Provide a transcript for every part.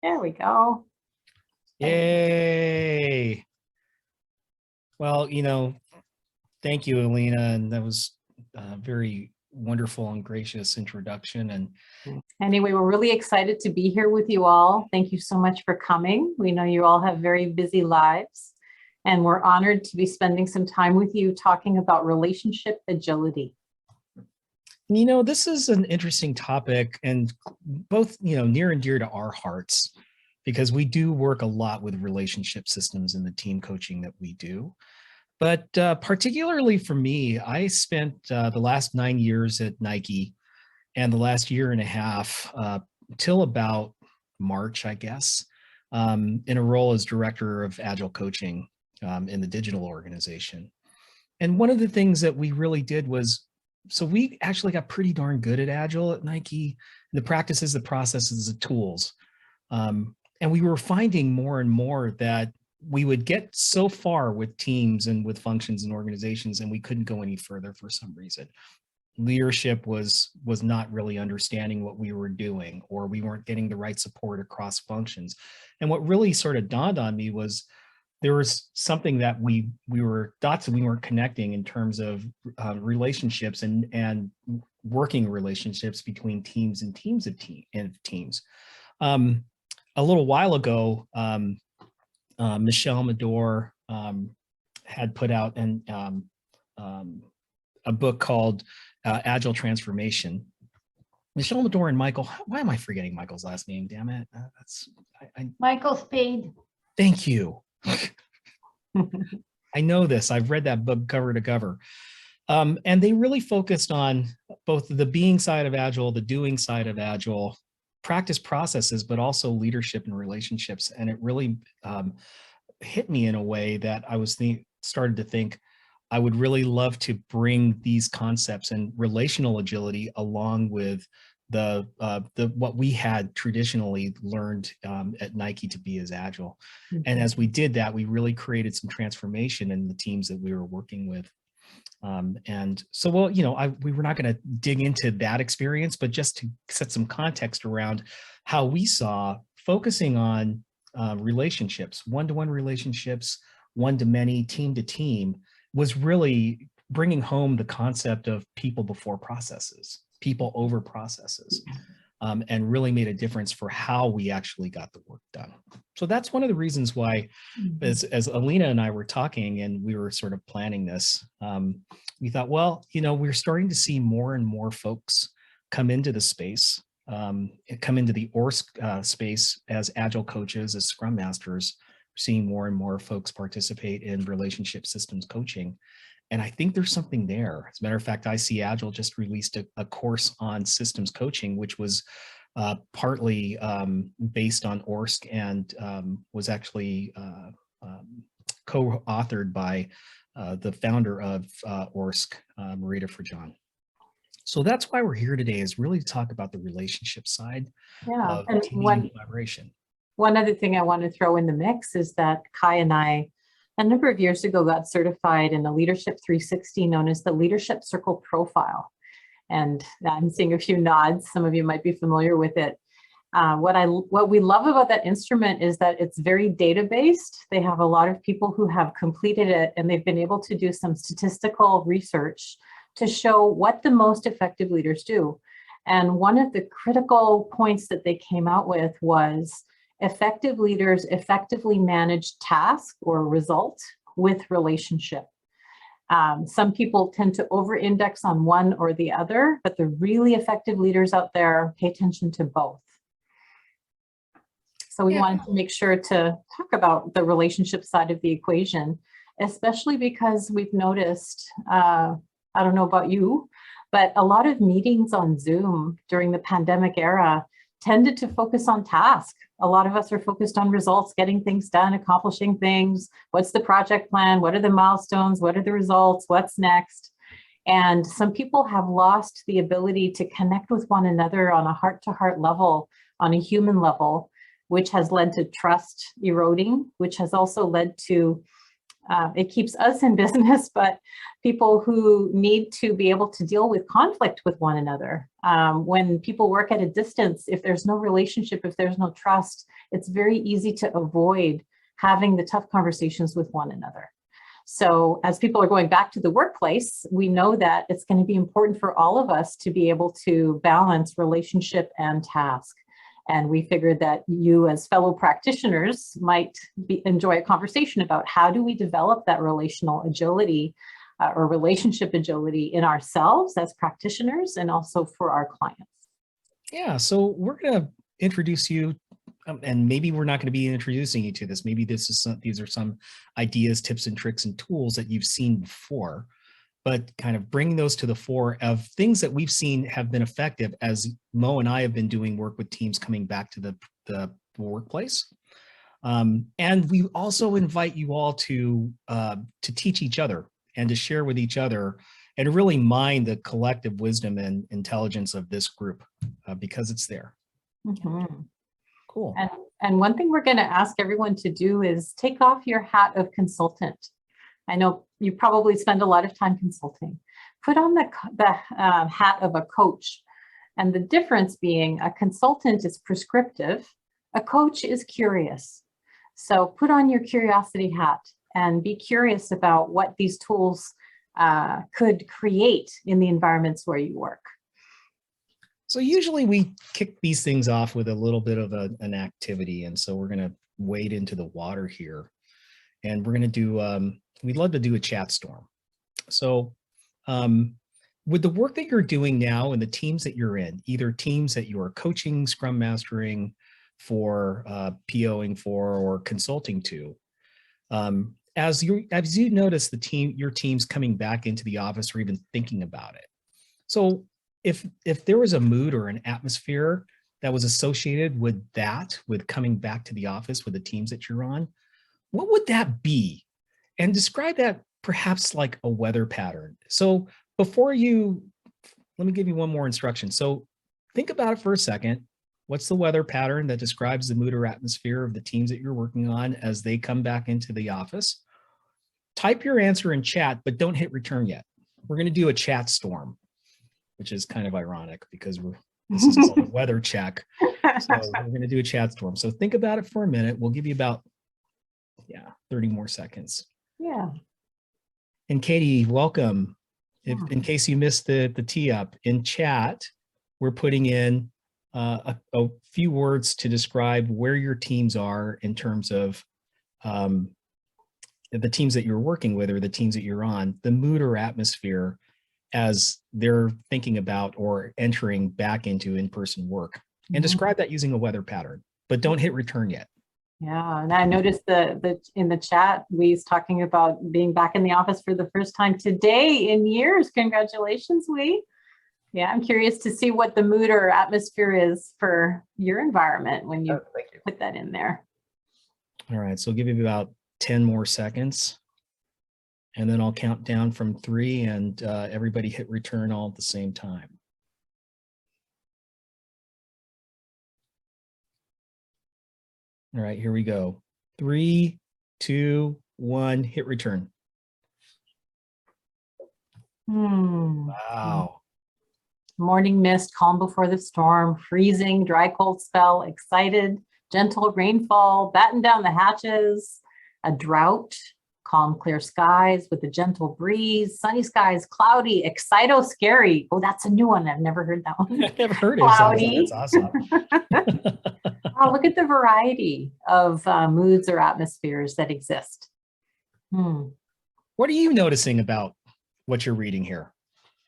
There we go. Yay. Well, thank you, Alina. And that was a very wonderful and gracious introduction. And anyway, we're really excited to be here with you all. Thank you so much for coming. We know you all have very busy lives, and we're honored to be spending some time with you talking about relationship agility. This is an interesting topic, and both, near and dear to our hearts, because we do work a lot with relationship systems in the team coaching that we do. But particularly for me, I spent the last 9 years at Nike and the last year and a half till about March, I guess, in a role as director of Agile coaching in the digital organization. And one of the things that we really did was, so we actually got pretty darn good at Agile at Nike, the practices, the processes, the tools. And we were finding more and more that we would get so far with teams and with functions and organizations, and we couldn't go any further for some reason. Leadership was not really understanding what we were doing, or we weren't getting the right support across functions. And what really sort of dawned on me was there was something that we were dots that we weren't connecting in terms of relationships and working relationships between teams and teams of teams. A little while ago, Michelle Medor had put out a book called Agile Transformation. Michelle Medor and Michael, why am I forgetting Michael's last name? Damn it. Michael Spade. Thank you. I know this. I've read that book cover to cover. And they really focused on both the being side of Agile, the doing side of Agile, practice processes, but also leadership and relationships. And it really hit me in a way that I was started to think I would really love to bring these concepts and relational agility along with the what we had traditionally learned at Nike to be as Agile. Mm-hmm. And as we did that, we really created some transformation in the teams that we were working with. And so, well, we were not going to dig into that experience, but just to set some context around how we saw focusing on relationships, one-to-one relationships, one-to-many, team-to-team, was really bringing home the concept of people before processes, people over processes, and really made a difference for how we actually got the work done. So that's one of the reasons why, as Alina and I were talking and we were sort of planning this, we thought, well, we're starting to see more and more folks come into the space, come into the ORSC space as Agile coaches, as Scrum Masters, seeing more and more folks participate in relationship systems coaching. And I think there's something there. As a matter of fact, I see Agile just released a course on systems coaching, which was partly based on ORSC and was actually co-authored by the founder of ORSC, Marita Frajan. So that's why we're here today, is really to talk about the relationship side of team collaboration. One other thing I want to throw in the mix is that Kai and I, a number of years ago, got certified in a Leadership 360 known as the Leadership Circle Profile. And I'm seeing a few nods. Some of you might be familiar with it. What we love about that instrument is that it's very data-based. They have a lot of people who have completed it, and they've been able to do some statistical research to show what the most effective leaders do. And one of the critical points that they came out with was effective leaders effectively manage task or result with relationship. Some people tend to over-index on one or the other, but the really effective leaders out there pay attention to both. So we wanted to make sure to talk about the relationship side of the equation, especially because we've noticed, I don't know about you, but a lot of meetings on Zoom during the pandemic era tended to focus on task. A lot of us are focused on results, getting things done, accomplishing things. What's the project plan? What are the milestones? What are the results? What's next? And some people have lost the ability to connect with one another on a heart-to-heart level, on a human level, which has led to trust eroding, which has also led to It keeps us in business, but people who need to be able to deal with conflict with one another. When people work at a distance, if there's no relationship, if there's no trust, it's very easy to avoid having the tough conversations with one another. So as people are going back to the workplace, we know that it's going to be important for all of us to be able to balance relationship and task. And we figured that you as fellow practitioners might enjoy a conversation about how do we develop that relational agility or relationship agility in ourselves as practitioners and also for our clients. Yeah, so we're going to introduce you, and maybe we're not going to be introducing you to this. Maybe these are some ideas, tips and tricks and tools that you've seen before, but kind of bringing those to the fore of things that we've seen have been effective as Mo and I have been doing work with teams coming back to the workplace. And we also invite you all to teach each other and to share with each other and to really mine the collective wisdom and intelligence of this group because it's there. Mm-hmm. Cool. And one thing we're going to ask everyone to do is take off your hat of consultant. I know you probably spend a lot of time consulting. Put on the hat of a coach. And the difference being a consultant is prescriptive, a coach is curious. So put on your curiosity hat and be curious about what these tools could create in the environments where you work. So usually we kick these things off with a little bit of an activity. And so we're going to wade into the water here. And we're going to do, we'd love to do a chat storm. So with the work that you're doing now and the teams that you're in, either teams that you are coaching, scrum mastering for, POing for, or consulting to, as you notice your team's coming back into the office or even thinking about it. So if there was a mood or an atmosphere that was associated with coming back to the office with the teams that you're on, what would that be? And describe that perhaps like a weather pattern. So let me give you one more instruction. So think about it for a second. What's the weather pattern that describes the mood or atmosphere of the teams that you're working on as they come back into the office? Type your answer in chat, but don't hit return yet. We're going to do a chat storm, which is kind of ironic because this is called a weather check. So we're going to do a chat storm. So think about it for a minute. We'll give you about 30 more seconds. Yeah. And Katie, welcome. In case you missed the tee up, in chat, we're putting in a few words to describe where your teams are in terms of the teams that you're working with or the teams that you're on, the mood or atmosphere as they're thinking about or entering back into in-person work. And describe that using a weather pattern, but don't hit return yet. Yeah, and I noticed in the chat, Wee's talking about being back in the office for the first time today in years. Congratulations, Wee. Yeah, I'm curious to see what the mood or atmosphere is for your environment when you put that in there. All right, so I'll give you about 10 more seconds. And then I'll count down from 3 and everybody hit return all at the same time. All right, here we go. 3, 2, 1, hit return. Wow. Morning mist, calm before the storm, freezing, dry, cold spell, excited, gentle rainfall, batten down the hatches, a drought, calm, clear skies with a gentle breeze, sunny skies, cloudy, excito, scary. Oh, that's a new one. I've never heard that one. I've never heard it. Cloudy. That's awesome. Wow, look at the variety of moods or atmospheres that exist. What are you noticing about what you're reading here?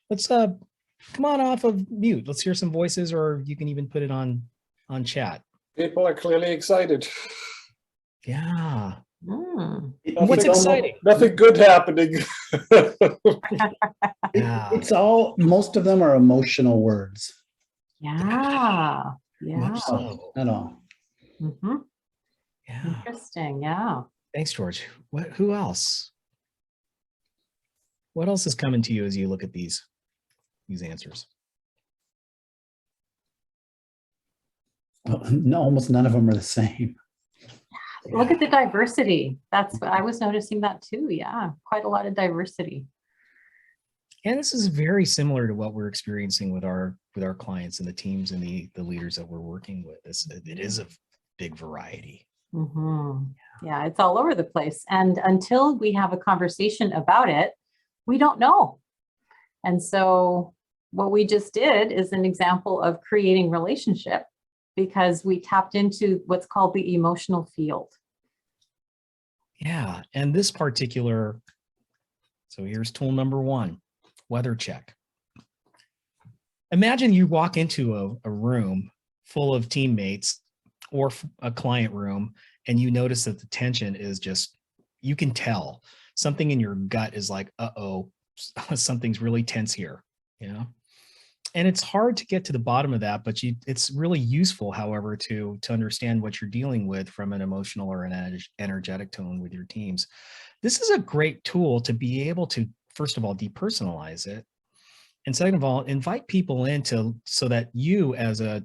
Let's come on off of mute. Let's hear some voices, or you can even put it on chat. People are clearly excited. Yeah. What's exciting? Nothing good happening. Yeah. It's all, most of them are emotional words. Yeah. Much so. At all. Yeah. Interesting. Yeah. Thanks, George. Who else? What else is coming to you as you look at these answers? No, almost none of them are the same. Look at the diversity. I was noticing that too. Yeah, quite a lot of diversity. And this is very similar to what we're experiencing with our clients and the teams and the leaders that we're working with. It is a big variety. Mm-hmm. Yeah, it's all over the place. And until we have a conversation about it, we don't know. And so what we just did is an example of creating relationship because we tapped into what's called the emotional field. Yeah, and this particular, so here's tool number 1, weather check. Imagine you walk into a room full of teammates or a client room, and you notice that the tension is just, you can tell something in your gut is like, uh-oh, something's really tense here, you know? And it's hard to get to the bottom of that, but it's really useful, however, to understand what you're dealing with from an emotional or an energetic tone with your teams. This is a great tool to be able to, first of all, depersonalize it. And second of all, invite people in so that you as a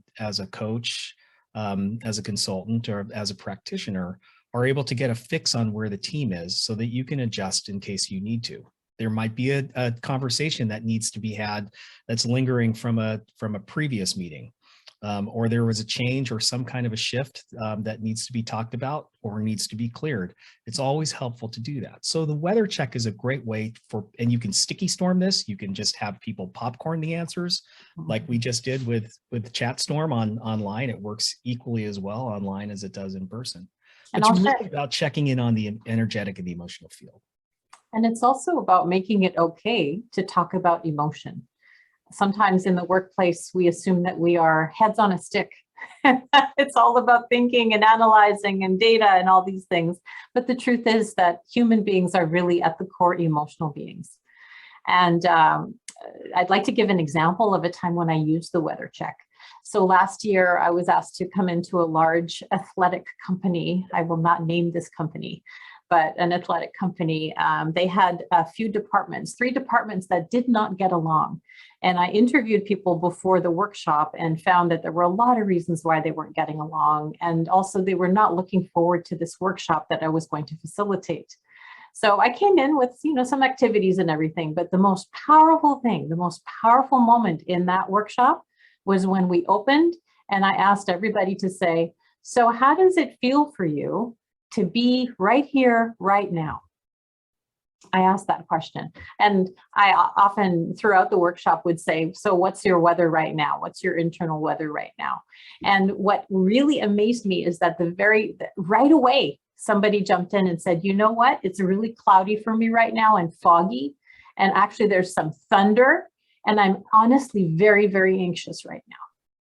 coach, as a consultant, or as a practitioner are able to get a fix on where the team is so that you can adjust in case you need to. There might be a conversation that needs to be had that's lingering from a previous meeting, or there was a change or some kind of a shift that needs to be talked about or needs to be cleared. It's always helpful to do that. So the weather check is a great way and you can sticky storm this. You can just have people popcorn the answers like we just did with ChatStorm online. It works equally as well online as it does in person. But it's really about checking in on the energetic and the emotional field. And it's also about making it okay to talk about emotion. Sometimes in the workplace, we assume that we are heads on a stick. It's all about thinking and analyzing and data and all these things. But the truth is that human beings are really at the core emotional beings. And I'd like to give an example of a time when I used the weather check. So last year, I was asked to come into a large athletic company. I will not name this company, but an athletic company. They had a few departments, 3 departments that did not get along. And I interviewed people before the workshop and found that there were a lot of reasons why they weren't getting along. And also they were not looking forward to this workshop that I was going to facilitate. So I came in with, some activities and everything, but the most powerful thing, the most powerful moment in that workshop was when we opened and I asked everybody to say, so how does it feel for you to be right here, right now? I asked that question. And I often throughout the workshop would say, so what's your weather right now? What's your internal weather right now? And what really amazed me is that right away, somebody jumped in and said, you know what? It's really cloudy for me right now and foggy. And actually there's some thunder. And I'm honestly very, very anxious right now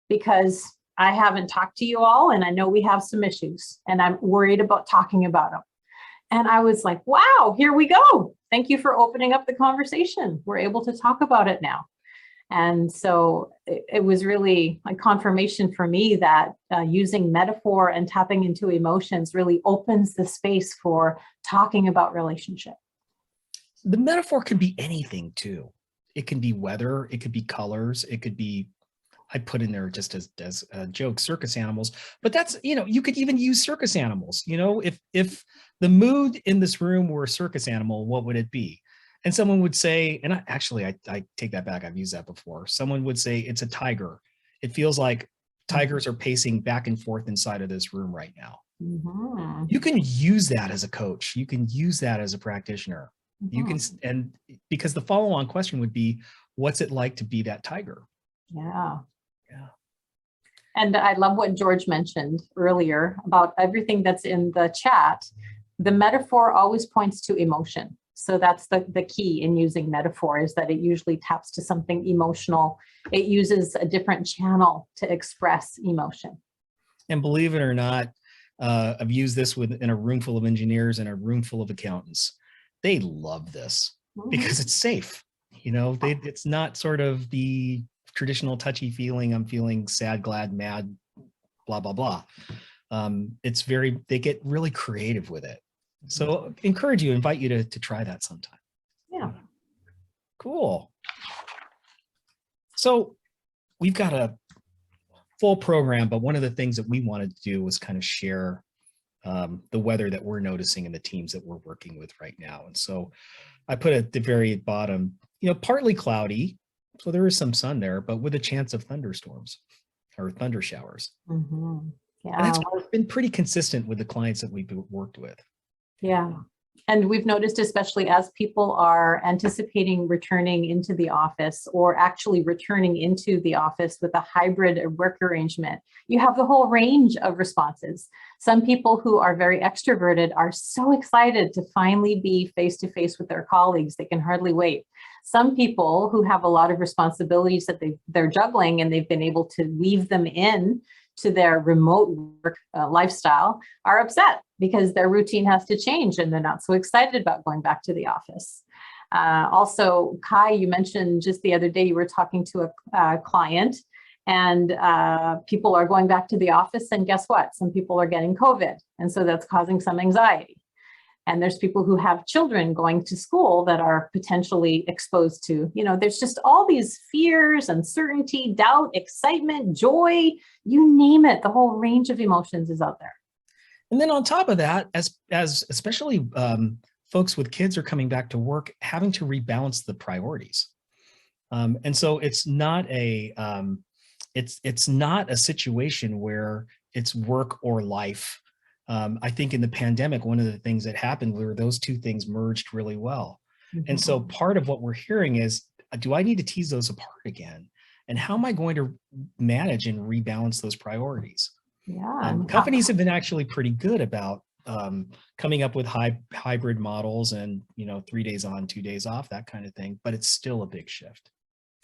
because I haven't talked to you all and I know we have some issues and I'm worried about talking about them. And I was like, wow, here we go. Thank you for opening up the conversation. We're able to talk about it now. And so it was really a confirmation for me that using metaphor and tapping into emotions really opens the space for talking about relationship. The metaphor can be anything too. It can be weather, it could be colors, it could be, I put in there just as a joke, circus animals, but that's, you could even use circus animals. If the mood in this room were a circus animal, what would it be? And someone would say, and I take that back, I've used that before. Someone would say it's a tiger. It feels like tigers are pacing back and forth inside of this room right now. Mm-hmm. You can use that as a coach. You can use that as a practitioner. Mm-hmm. You can, and because the follow-on question would be, what's it like to be that tiger? Yeah. Yeah. And I love what George mentioned earlier about everything that's in the chat. The metaphor always points to emotion. So that's the key in using metaphor, is that it usually taps to something emotional. It uses a different channel to express emotion. And believe it or not, I've used this in a room full of engineers and a room full of accountants. They love this because it's safe. It's not sort of the traditional touchy feeling. I'm feeling sad, glad, mad, blah, blah, blah. They get really creative with it. So invite you to try that sometime. Yeah. Cool. So we've got a full program, but one of the things that we wanted to do was kind of share the weather that we're noticing in the teams that we're working with right now. And so I put at the very bottom, partly cloudy, so there is some sun there, but with a chance of thunderstorms or thunder showers. Mm-hmm. Yeah, and that's been pretty consistent with the clients that we've worked with. Yeah. And we've noticed, especially as people are anticipating returning into the office or actually returning into the office with a hybrid work arrangement, you have the whole range of responses. Some people who are very extroverted are so excited to finally be face-to-face with their colleagues. They can hardly wait. Some people who have a lot of responsibilities that they're juggling and they've been able to weave them in to their remote work lifestyle are upset because their routine has to change and they're not so excited about going back to the office. Also, Kai, you mentioned just the other day you were talking to a client and people are going back to the office, and guess what? Some people are getting COVID, and so that's causing some anxiety. And there's people who have children going to school that are potentially exposed to, there's just all these fears, uncertainty, doubt, excitement, joy, you name it. The whole range of emotions is out there. And then on top of that, as especially folks with kids are coming back to work, having to rebalance the priorities. And so it's not a situation where it's work or life. I think in the pandemic, one of the things that happened were those two things merged really well. Mm-hmm. And so part of what we're hearing is, do I need to tease those apart again? And how am I going to manage and rebalance those priorities? Yeah. Companies have been actually pretty good about coming up with hybrid models and, 3 days on, 2 days off, that kind of thing, but it's still a big shift.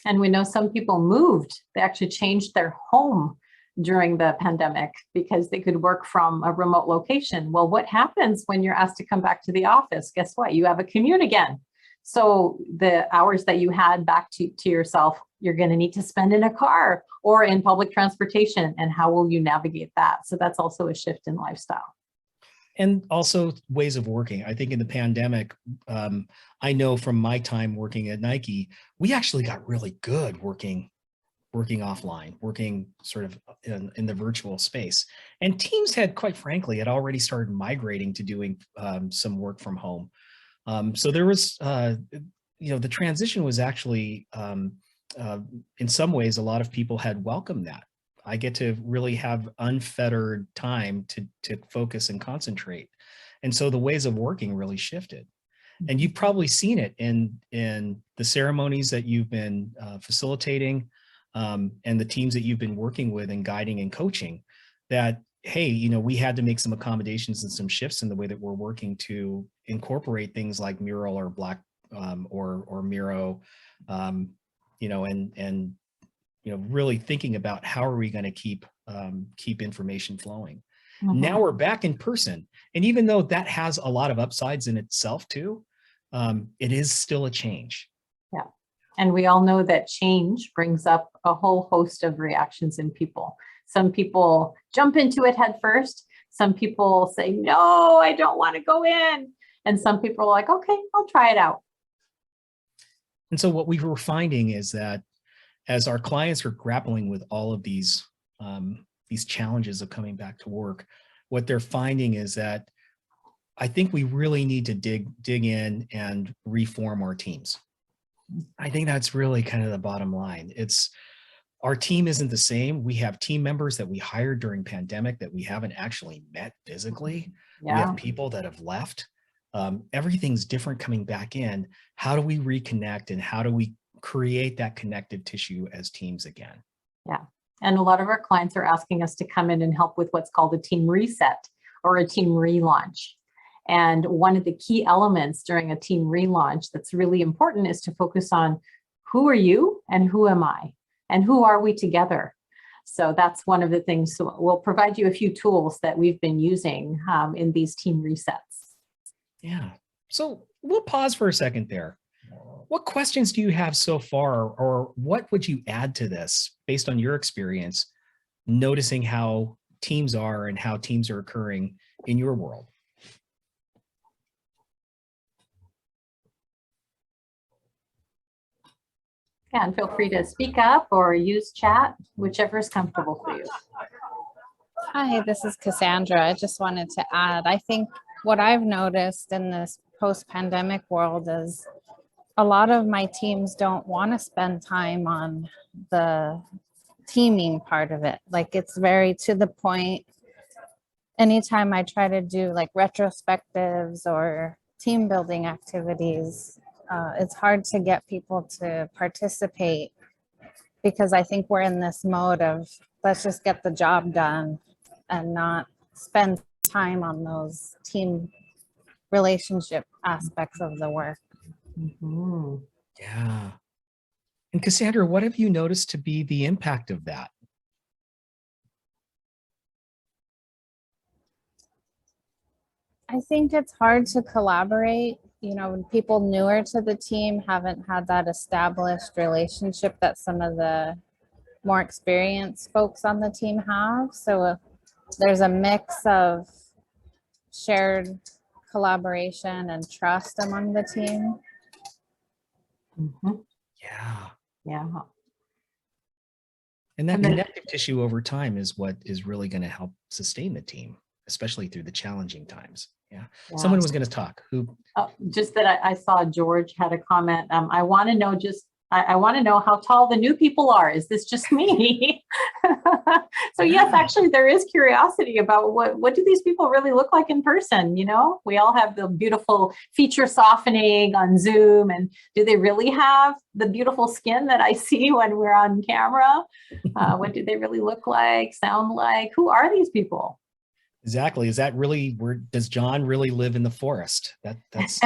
And we know some people moved. They actually changed their home during the pandemic because they could work from a remote location. Well, what happens when you're asked to come back to the office? Guess what? You have a commute again. So the hours that you had back to yourself, you're going to need to spend in a car or in public transportation. And how will you navigate that? So that's also a shift in lifestyle. And also ways of working. I think in the pandemic, I know from my time working at Nike, we actually got really good working offline, working sort of in the virtual space. And teams had, quite frankly, had already started migrating to doing some work from home. So there was, the transition was actually, in some ways, a lot of people had welcomed that. I get to really have unfettered time to focus and concentrate. And so the ways of working really shifted. And you've probably seen it in the ceremonies that you've been facilitating, and the teams that you've been working with and guiding and coaching, that, hey, we had to make some accommodations and some shifts in the way that we're working to incorporate things like Mural or Black or Miro, and really thinking about how are we going to keep information flowing. Mm-hmm. Now we're back in person. And even though that has a lot of upsides in itself too, it is still a change. Yeah. And we all know that change brings up a whole host of reactions in people. Some people jump into it head first. Some people say, no, I don't want to go in. And some people are like, okay, I'll try it out. And so what we were finding is that as our clients are grappling with all of these challenges of coming back to work, what they're finding is that I think we really need to dig in and reform our teams. I think that's really kind of the bottom line. Our team isn't the same. We have team members that we hired during pandemic that we haven't actually met physically. Yeah. We have people that have left. Everything's different coming back in. How do we reconnect and how do we create that connective tissue as teams again? Yeah. And a lot of our clients are asking us to come in and help with what's called a team reset or a team relaunch. And one of the key elements during a team relaunch that's really important is to focus on who are you and who am I and who are we together? So that's one of the things. So we'll provide you a few tools that we've been using in these team resets. Yeah. So we'll pause for a second there. What questions do you have so far, or what would you add to this based on your experience, noticing how teams are and how teams are occurring in your world? Yeah, and feel free to speak up or use chat, whichever is comfortable for you. Hi, this is Cassandra. I just wanted to add, I think what I've noticed in this post-pandemic world is a lot of my teams don't want to spend time on the teaming part of it. Like it's very to the point. Anytime I try to do like retrospectives or team building activities, it's hard to get people to participate because I think we're in this mode of let's just get the job done and not spend time on those team relationship aspects of the work. Mhm. Yeah. And Cassandra, what have you noticed to be the impact of that? I think it's hard to collaborate. You know, when people newer to the team haven't had that established relationship that some of the more experienced folks on the team have. So there's a mix of shared collaboration and trust among the team. Mhm. Yeah. Yeah. And that And then- connective tissue over time is what is really going to help sustain the team, especially through the challenging times. Yeah. Yeah. Someone was going to talk. Who? Just that I saw George had a comment. I want to know I want to know how tall the new people are. Is this just me? So yes, actually there is curiosity about what do these people really look like in person? You know, we all have the beautiful feature softening on Zoom, and do they really have the beautiful skin that I see when we're on camera? What do they really look like, sound like? Who are these people? Exactly. Is that really where does John really live in the forest? That's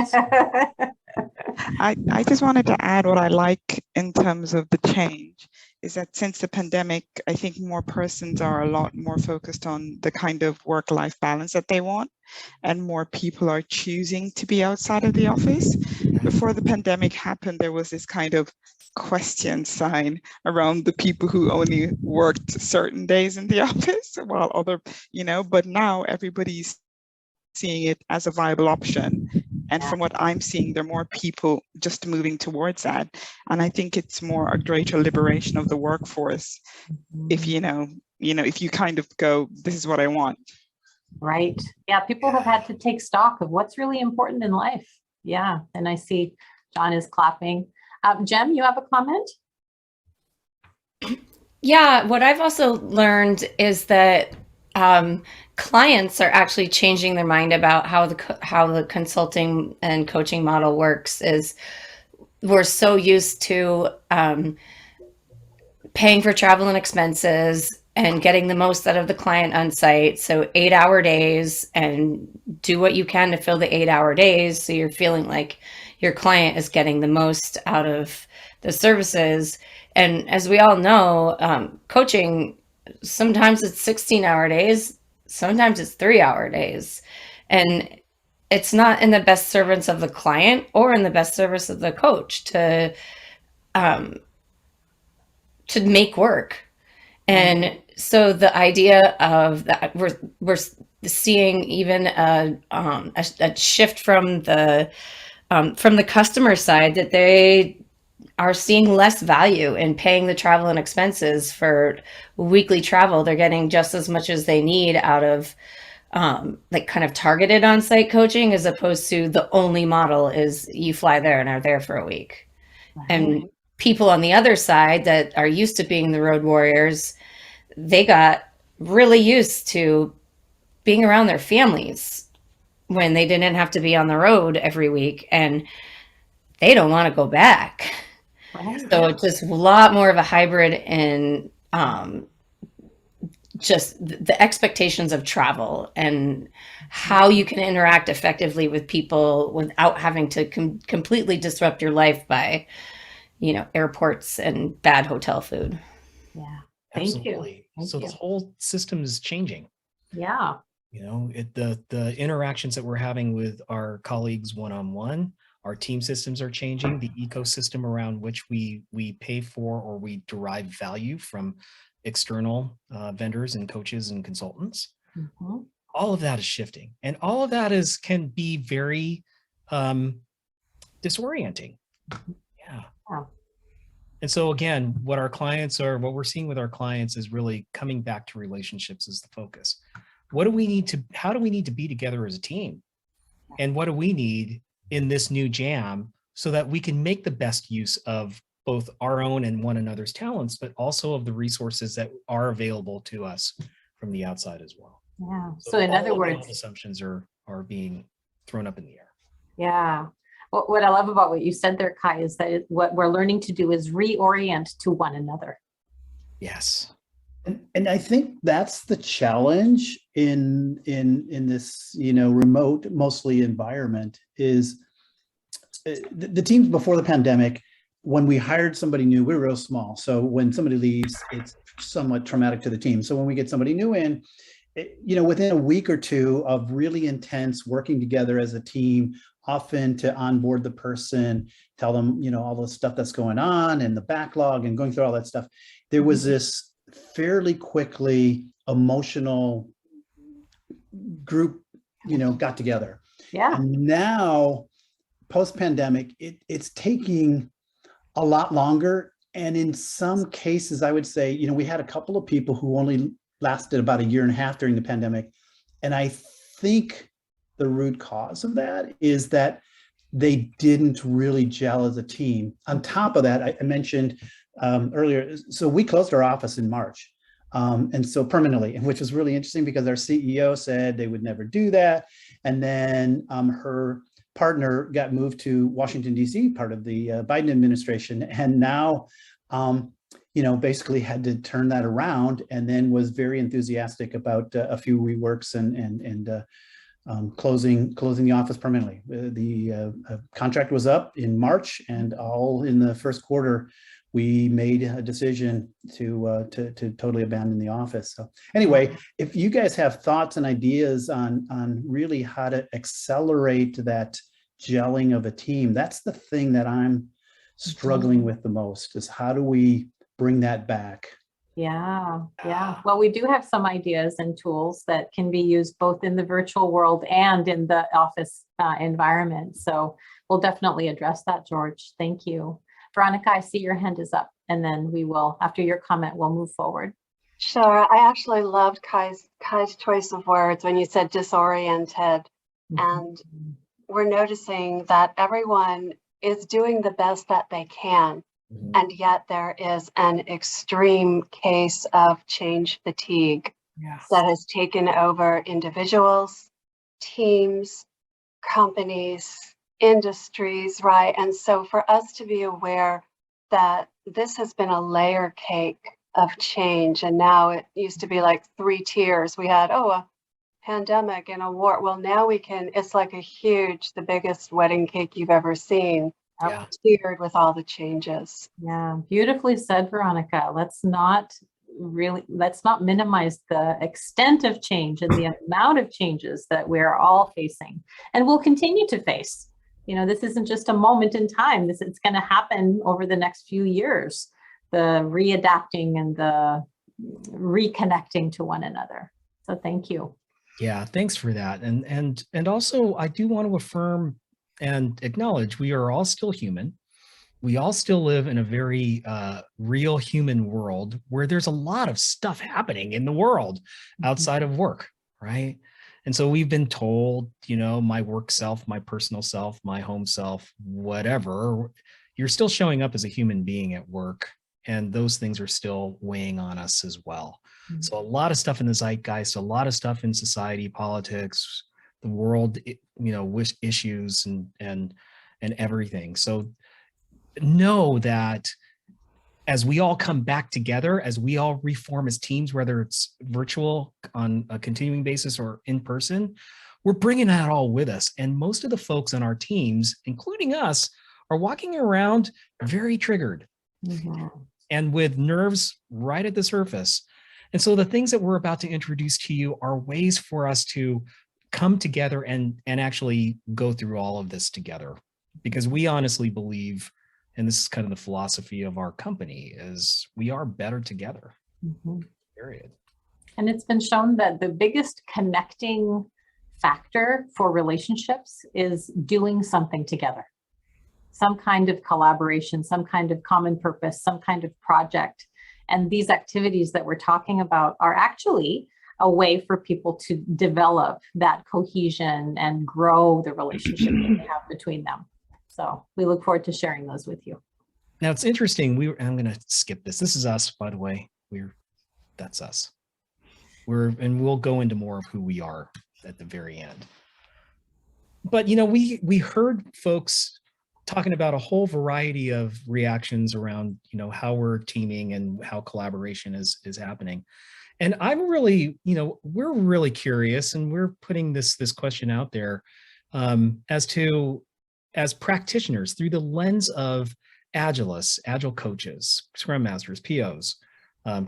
I just wanted to add what I like in terms of the change is that since the pandemic, I think more persons are a lot more focused on the kind of work-life balance that they want, and more people are choosing to be outside of the office. Before the pandemic happened, there was this kind of question sign around the people who only worked certain days in the office while other, but now everybody's seeing it as a viable option. And from what I'm seeing, there are more people just moving towards that. And I think it's more a greater liberation of the workforce if if you kind of go, this is what I want. Right. Yeah. People have had to take stock of what's really important in life. Yeah. And I see John is clapping. Jem, you have a comment? Yeah. What I've also learned is that clients are actually changing their mind about how the consulting and coaching model works. Is we're so used to paying for travel and expenses and getting the most out of the client on site. So 8-hour days, and do what you can to fill the 8-hour days. So you're feeling like your client is getting the most out of the services. And as we all know, coaching, sometimes it's 16-hour days, sometimes it's 3-hour days. And it's not in the best service of the client or in the best service of the coach to make work. And so the idea of that, we're seeing even a shift from the customer side, that they are seeing less value in paying the travel and expenses for weekly travel. They're getting just as much as they need out of like kind of targeted on-site coaching, as opposed to the only model is you fly there and are there for a week. And people on the other side that are used to being the road warriors, they got really used to being around their families when they didn't have to be on the road every week, and they don't want to go back. So it's just a lot more of a hybrid in just the expectations of travel and how you can interact effectively with people without having to completely disrupt your life by airports and bad hotel food. Yeah. Absolutely. So the whole system is changing. Yeah. The interactions that we're having with our colleagues one-on-one, our team systems are changing. The ecosystem around which we pay for or we derive value from external vendors and coaches and consultants. Mm-hmm. All of that is shifting, and all of that can be very disorienting. Yeah. And so again, what we're seeing with our clients is really coming back to relationships as the focus. How do we need to be together as a team? And what do we need in this new jam so that we can make the best use of both our own and one another's talents, but also of the resources that are available to us from the outside as well. Yeah. So in other words, assumptions are being thrown up in the air. Yeah. What I love about what you said there, Kai, is that what we're learning to do is reorient to one another. Yes. And I think that's the challenge in this, remote mostly environment is the teams before the pandemic. When we hired somebody new, we were real small. So when somebody leaves, it's somewhat traumatic to the team. So when we get somebody new in, within a week or two of really intense working together as a team, often to onboard the person, tell them, all the stuff that's going on and the backlog and going through all that stuff, there was this fairly quickly emotional group, got together. Yeah. And now, post-pandemic, it's taking a lot longer. And in some cases, I would say, we had a couple of people who only lasted about 1.5 years during the pandemic. And I think the root cause of that is that they didn't really gel as a team. On top of that, I mentioned earlier, so we closed our office in March. And so permanently, which was really interesting because our CEO said they would never do that. And then her partner got moved to Washington, D.C., part of the Biden administration. And now, basically had to turn that around, and then was very enthusiastic about a few reworks and closing the office permanently. The contract was up in March, and all in the first quarter, we made a decision to totally abandon the office. So anyway, if you guys have thoughts and ideas on really how to accelerate that gelling of a team, that's the thing that I'm struggling with the most, is how do we bring that back? Yeah. Well, we do have some ideas and tools that can be used both in the virtual world and in the office environment. So we'll definitely address that, George. Thank you. Veronica, I see your hand is up, and then we will, after your comment, we'll move forward. Sure. I actually loved Kai's choice of words when you said disoriented. And we're noticing that everyone is doing the best that they can. And yet there is an extreme case of change fatigue that has taken over individuals, teams, companies, industries, right? And so for us to be aware that this has been a layer cake of change, and now it used to be like 3 tiers. We had, a pandemic and a war. Well, now it's like the biggest wedding cake you've ever seen. Tiered with all the changes. Yeah, beautifully said, Veronica. Let's not minimize the extent of change and the amount of changes that we're all facing and will continue to face. This isn't just a moment in time. It's going to happen over the next few years, the readapting and the reconnecting to one another. So thank you. Yeah, thanks for that. And also, I do want to affirm and acknowledge we are all still human. We all still live in a very real human world where there's a lot of stuff happening in the world outside of work, right? And so we've been told, my work self, my personal self, my home self, whatever, you're still showing up as a human being at work. And those things are still weighing on us as well. So a lot of stuff in the zeitgeist, a lot of stuff in society, politics, the world, with issues and everything. So know that as we all come back together, as we all reform as teams, whether it's virtual on a continuing basis or in person, we're bringing that all with us. And most of the folks on our teams, including us, are walking around very triggered and with nerves right at the surface. And so the things that we're about to introduce to you are ways for us to come together and actually go through all of this together, because we honestly believe, and this is kind of the philosophy of our company, is we are better together, period. And it's been shown that the biggest connecting factor for relationships is doing something together. some kind of collaboration, some kind of common purpose, some kind of project. And these activities that we're talking about are actually a way for people to develop that cohesion and grow the relationship that they have between them. So we look forward to sharing those with you. Now it's interesting. I'm going to skip this. This is us, by the way. That's us. And we'll go into more of who we are at the very end. But we heard folks talking about a whole variety of reactions around how we're teaming and how collaboration is happening. And I'm really, we're really curious, and we're putting this question out there as practitioners through the lens of Agilists, Agile coaches, Scrum Masters, POs,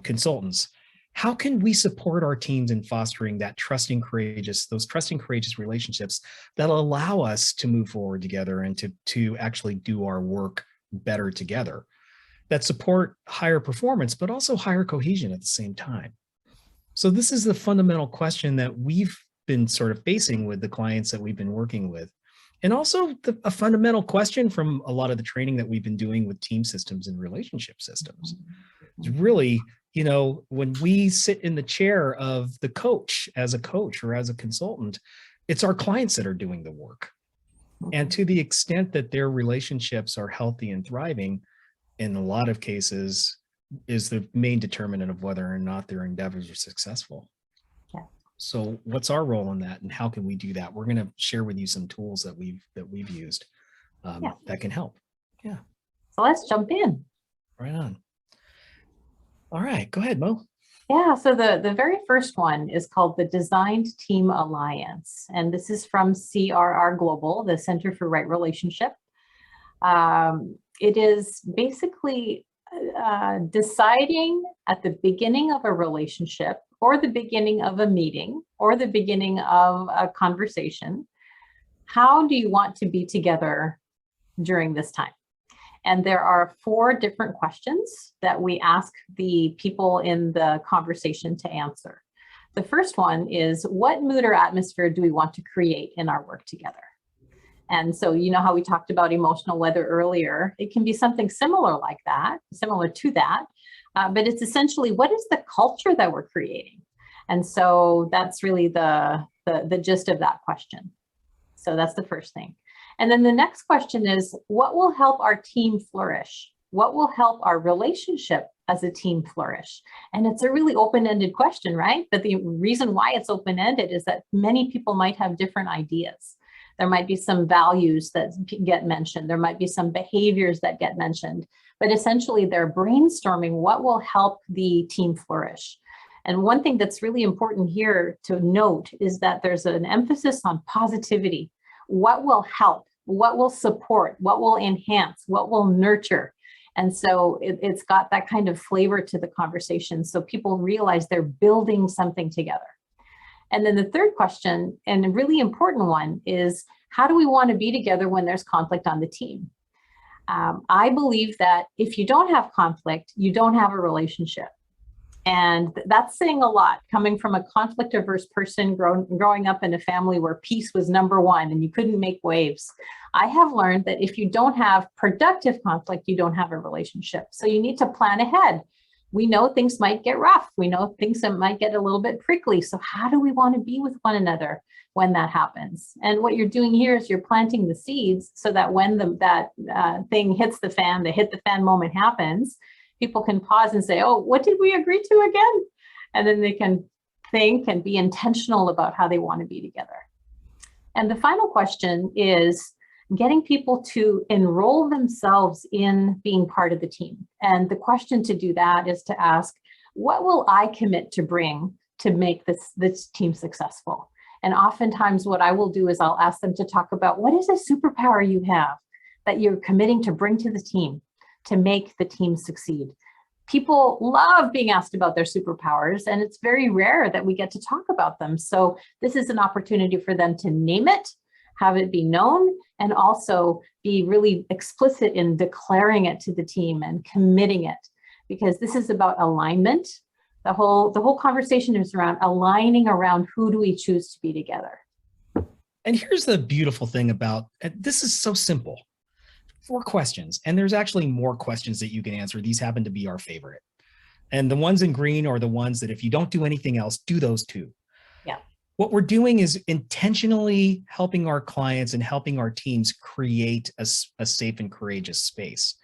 consultants. How can we support our teams in fostering those trusting, courageous relationships that allow us to move forward together and to actually do our work better together, that support higher performance, but also higher cohesion at the same time? So this is the fundamental question that we've been sort of facing with the clients that we've been working with. And also a fundamental question from a lot of the training that we've been doing with team systems and relationship systems. It's really, when we sit in the chair of the coach as a coach or as a consultant, it's our clients that are doing the work. And to the extent that their relationships are healthy and thriving, in a lot of cases, is the main determinant of whether or not their endeavors are successful. Yeah. So what's our role in that, and how can we do that? We're going to share with you some tools that we've used that can help. Yeah. So let's jump in. Right on. All right, go ahead, Mo. Yeah, so the very first one is called the Designed Team Alliance. And this is from CRR Global, the Center for Right Relationship. It is basically deciding at the beginning of a relationship, or the beginning of a meeting, or the beginning of a conversation, how do you want to be together during this time? And there are 4 different questions that we ask the people in the conversation to answer. The first one is, what mood or atmosphere do we want to create in our work together? And so, how we talked about emotional weather earlier, it can be something similar to that, but it's essentially, what is the culture that we're creating? And so that's really the gist of that question. So that's the first thing. And then the next question is, what will help our team flourish? What will help our relationship as a team flourish? And it's a really open-ended question, right? But the reason why it's open-ended is that many people might have different ideas. There might be some values that get mentioned. There might be some behaviors that get mentioned. But essentially, they're brainstorming what will help the team flourish. And one thing that's really important here to note is that there's an emphasis on positivity. What will help? What will support? What will enhance? What will nurture? And so it's got that kind of flavor to the conversation, so people realize they're building something together. And then the third question, and a really important one, is how do we want to be together when there's conflict on the team? I believe that if you don't have conflict, you don't have a relationship. And that's saying a lot, coming from a conflict-averse person growing up in a family where peace was number one and you couldn't make waves. I have learned that if you don't have productive conflict, you don't have a relationship. So you need to plan ahead. We know things might get rough. We know things that might get a little bit prickly. So how do we want to be with one another when that happens? And what you're doing here is you're planting the seeds so that when that thing hits the fan, the hit the fan moment happens, people can pause and say, oh, what did we agree to again? And then they can think and be intentional about how they want to be together. And the final question is getting people to enroll themselves in being part of the team. And the question to do that is to ask, what will I commit to bring to make this team successful? And oftentimes what I will do is I'll ask them to talk about, what is a superpower you have that you're committing to bring to the team to make the team succeed? People love being asked about their superpowers, and it's very rare that we get to talk about them. So this is an opportunity for them to name it, have it be known, and also be really explicit in declaring it to the team and committing it, because this is about alignment. The whole conversation is around aligning around who do we choose to be together. And here's the beautiful thing about this is so simple. 4 questions. And there's actually more questions that you can answer. These happen to be our favorite. And the ones in green are the ones that if you don't do anything else, do those 2. Yeah. What we're doing is intentionally helping our clients and helping our teams create a safe and courageous space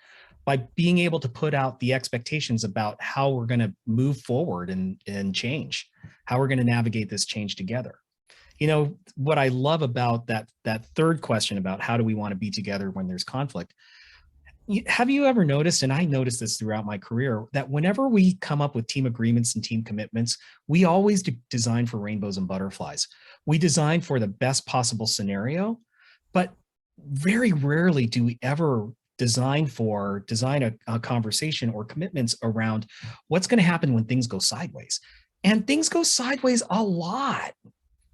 by being able to put out the expectations about how we're going to move forward and change, how we're going to navigate this change together. You know, what I love about that 3rd question about how do we want to be together when there's conflict, have you ever noticed, and I noticed this throughout my career, that whenever we come up with team agreements and team commitments, we always design for rainbows and butterflies. We design for the best possible scenario, but very rarely do we ever design a conversation or commitments around what's going to happen when things go sideways. And things go sideways a lot,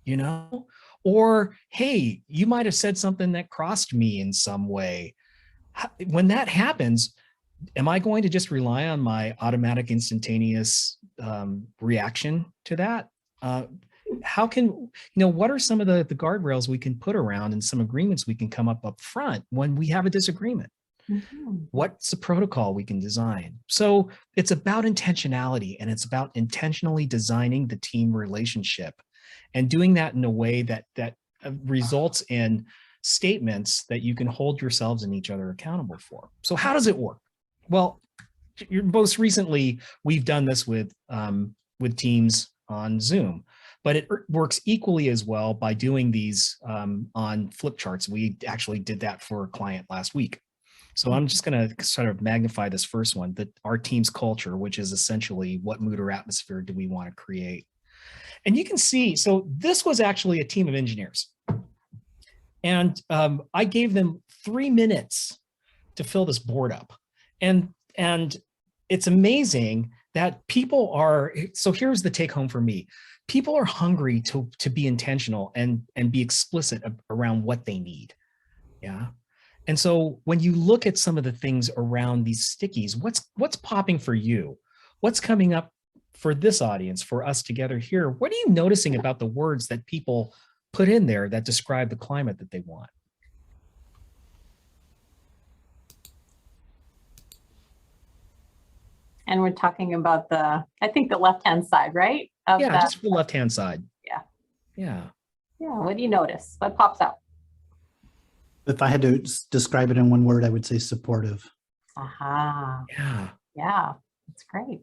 you know, or, hey, you might have said something that crossed me in some way. When that happens, am I going to just rely on my automatic instantaneous reaction to that? How can, you know, what are some of the guardrails we can put around and some agreements we can come up front when we have a disagreement? Mm-hmm. What's the protocol we can design? So it's about intentionality, and it's about intentionally designing the team relationship and doing that in a way that results in statements that you can hold yourselves and each other accountable for. So how does it work? Well, most recently, we've done this with teams on Zoom, but it works equally as well by doing these on flip charts. We actually did that for a client last week. So I'm just going to sort of magnify this first one, that our team's culture, which is essentially what mood or atmosphere do we want to create. And you can see, so this was actually a team of engineers. And I gave them 3 minutes to fill this board up. And it's amazing that people are, so here's the take home for me. People are hungry to be intentional and be explicit around what they need. Yeah. And so when you look at some of the things around these stickies, what's popping for you? What's coming up for this audience, for us together here? What are you noticing about the words that people put in there that describe the climate that they want? And we're talking about I think the left-hand side, right? Yeah, just the left-hand side. Yeah. Yeah. Yeah, what do you notice? What pops out? If I had to describe it in one word, I would say supportive. Aha. Yeah. Yeah, that's great.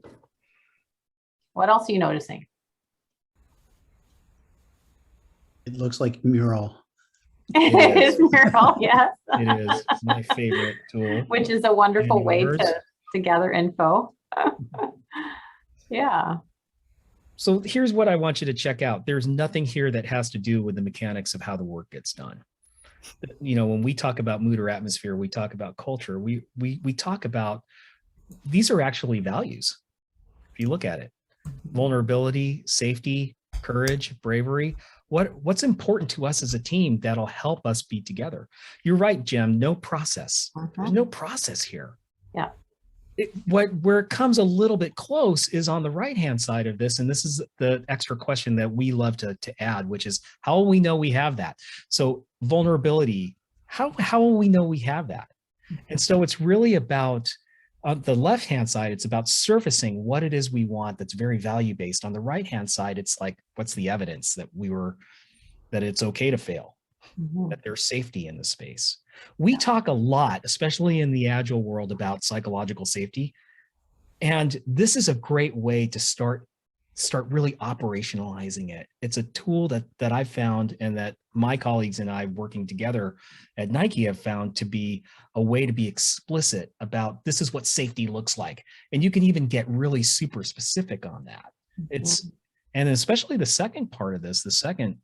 What else are you noticing? It looks like mural. It is mural, yes. It is. It's my favorite tool. Which is a wonderful way to gather info. Yeah. So here's what I want you to check out. There's nothing here that has to do with the mechanics of how the work gets done. You know, when we talk about mood or atmosphere, we talk about culture. We talk about, these are actually values. If you look at it, vulnerability, safety, courage, bravery. What's important to us as a team that'll help us be together? You're right, Jim. No process. There's no process here. Yeah. Where it comes a little bit close is on the right-hand side of this, and this is the extra question that we love to add, which is, how will we know we have that? So vulnerability, how will we know we have that? And so it's really about, on the left-hand side, it's about surfacing what it is we want that's very value-based. On the right-hand side, it's like, what's the evidence that that it's okay to fail, that there's safety in the space. We talk a lot, especially in the Agile world, about psychological safety. And this is a great way to start really operationalizing it. It's a tool that I've found, and that my colleagues and I working together at Nike have found to be a way to be explicit about, this is what safety looks like. And you can even get really super specific on that. And especially the second part of this, the second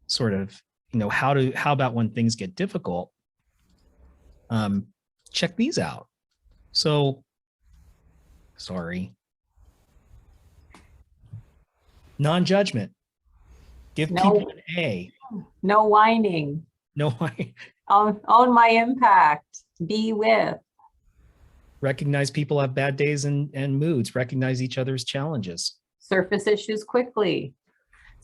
sort of, you know, how about when things get difficult? Check these out. So, sorry. Non-judgment. Give people an A. No whining. No whining. Own my impact. Be with. Recognize people have bad days and moods. Recognize each other's challenges. Surface issues quickly.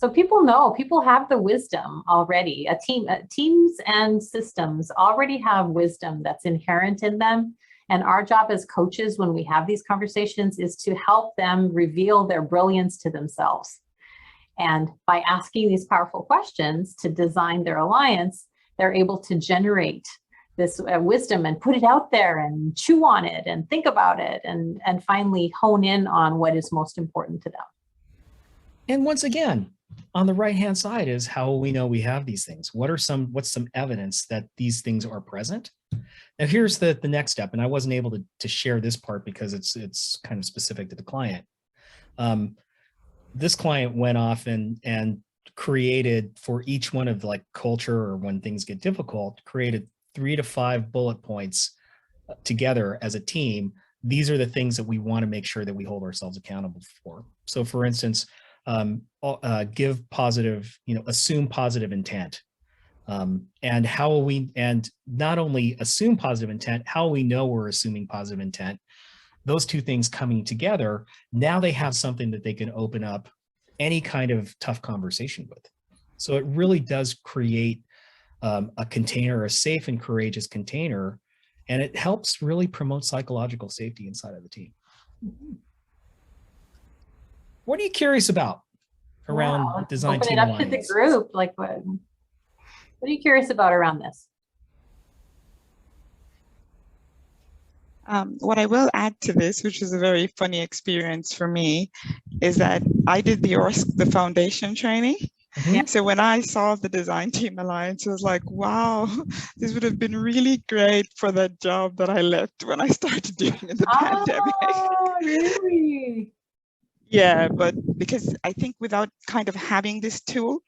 So people know, people have the wisdom already. Teams and systems already have wisdom that's inherent in them. And our job as coaches, when we have these conversations, is to help them reveal their brilliance to themselves. And by asking these powerful questions to design their alliance, they're able to generate this wisdom and put it out there and chew on it and think about it and finally hone in on what is most important to them. And once again, on the right-hand side is how we know we have these things. What's some evidence that these things are present? Now here's the next step, and I wasn't able to share this part because it's kind of specific to the client. This client went off and created for each one of like culture or when things get difficult, created 3 to 5 bullet points together as a team. These are the things that we want to make sure that we hold ourselves accountable for. So for instance, give positive, assume positive intent. And how will we, and not only assume positive intent, how we know we're assuming positive intent, those two things coming together, now they have something that they can open up any kind of tough conversation with. So it really does create a container, a safe and courageous container, and it helps really promote psychological safety inside of the team. What are you curious about around design team alliance? Open it up to the group. Like what are you curious about around this? What I will add to this, which is a very funny experience for me, is that I did the foundation training. Mm-hmm. So when I saw the Design Team Alliance, I was like, wow, this would have been really great for that job that I left when I started doing in the pandemic. Oh, really? Yeah, but because I think without kind of having this tool,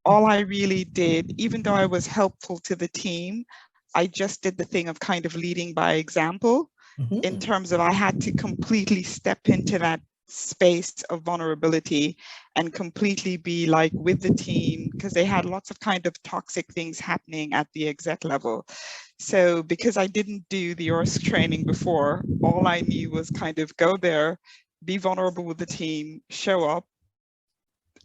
all I really did, even though I was helpful to the team, I just did the thing of kind of leading by example. Mm-hmm. In terms of I had to completely step into that space of vulnerability and completely be like with the team, because they had lots of kind of toxic things happening at the exec level. So because I didn't do the ORSC training before, all I knew was kind of go there, be vulnerable with the team, show up,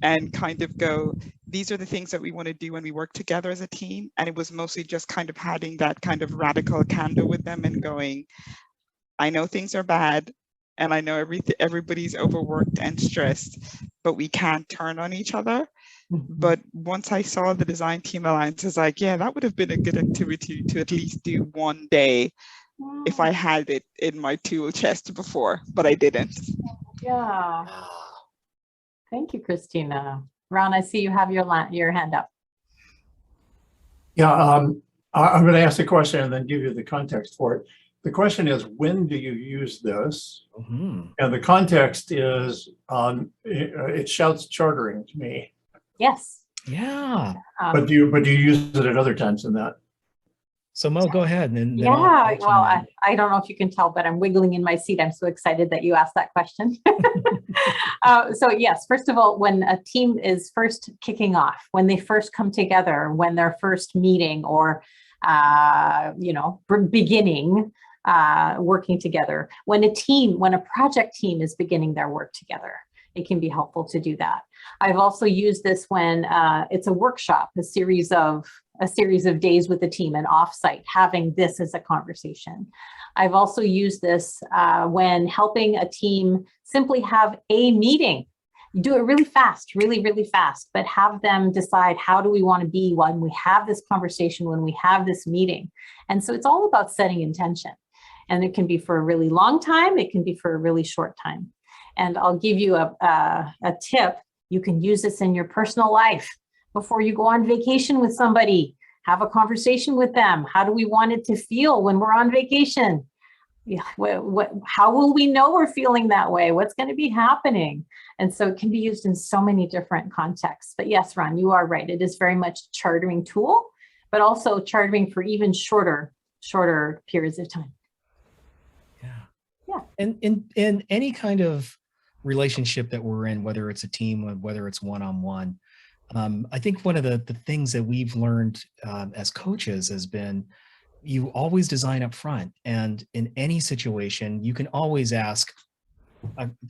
and kind of go, these are the things that we want to do when we work together as a team. And it was mostly just kind of having that kind of radical candor with them and going, I know things are bad, and I know everybody's overworked and stressed, but we can't turn on each other. Mm-hmm. But once I saw the Design Team Alliance, I was like, yeah, that would have been a good activity to at least do one day if I had it in my tool chest before, but I didn't. Yeah. Thank you, Christina. Ron, I see you have your hand up. Yeah, I'm going to ask the question and then give you the context for it. The question is, when do you use this? Mm-hmm. And the context is, it shouts chartering to me. Yes. Yeah. But do you use it at other times than that? So Mo, go ahead. And yeah, I don't know if you can tell, but I'm wiggling in my seat. I'm so excited that you asked that question. So yes, first of all, when a team is first kicking off, when they first come together, when they're first meeting or, beginning working together, when a project team is beginning their work together, it can be helpful to do that. I've also used this when it's a workshop, a series of days with the team, an offsite, having this as a conversation. I've also used this when helping a team simply have a meeting. You do it really fast, really, really fast, but have them decide, how do we want to be when we have this conversation, when we have this meeting? And so it's all about setting intention. And it can be for a really long time. It can be for a really short time. And I'll give you a tip. You can use this in your personal life. Before you go on vacation with somebody, have a conversation with them. How do we want it to feel when we're on vacation? Yeah, how will we know we're feeling that way? What's going to be happening? And so it can be used in so many different contexts. But yes, Ron, you are right. It is very much a chartering tool, but also chartering for even shorter periods of time. Yeah. And in any kind of relationship that we're in, whether it's a team, whether it's one-on-one, I think one of the things that we've learned as coaches has been, you always design up front. And in any situation, you can always ask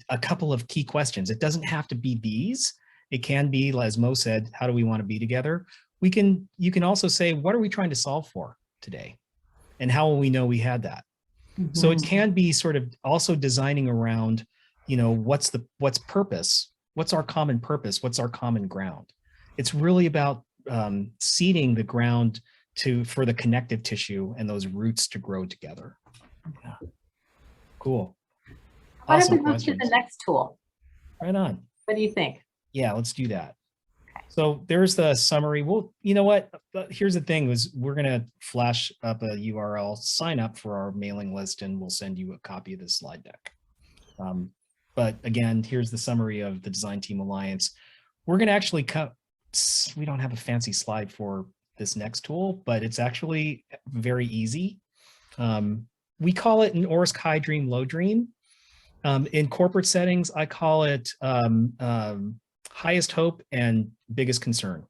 a couple of key questions. It doesn't have to be these. It can be, as Mo said, how do we want to be together? You can also say, what are we trying to solve for today? And how will we know we had that? So it can be sort of also designing around, what's purpose? What's our common purpose? What's our common ground? It's really about seeding the ground for the connective tissue and those roots to grow together. Yeah. Cool. Why Awesome don't we move to the next tool? Right on. What do you think? Yeah, let's do that. So there's the summary. Well, you know what? Here's the thing is we're going to flash up a URL, sign up for our mailing list, and we'll send you a copy of this slide deck. But again, here's the summary of the Design Team Alliance. We're going to actually we don't have a fancy slide for this next tool, but it's actually very easy. We call it an ORSC high dream, low dream. In corporate settings, I call it highest hope and biggest concern.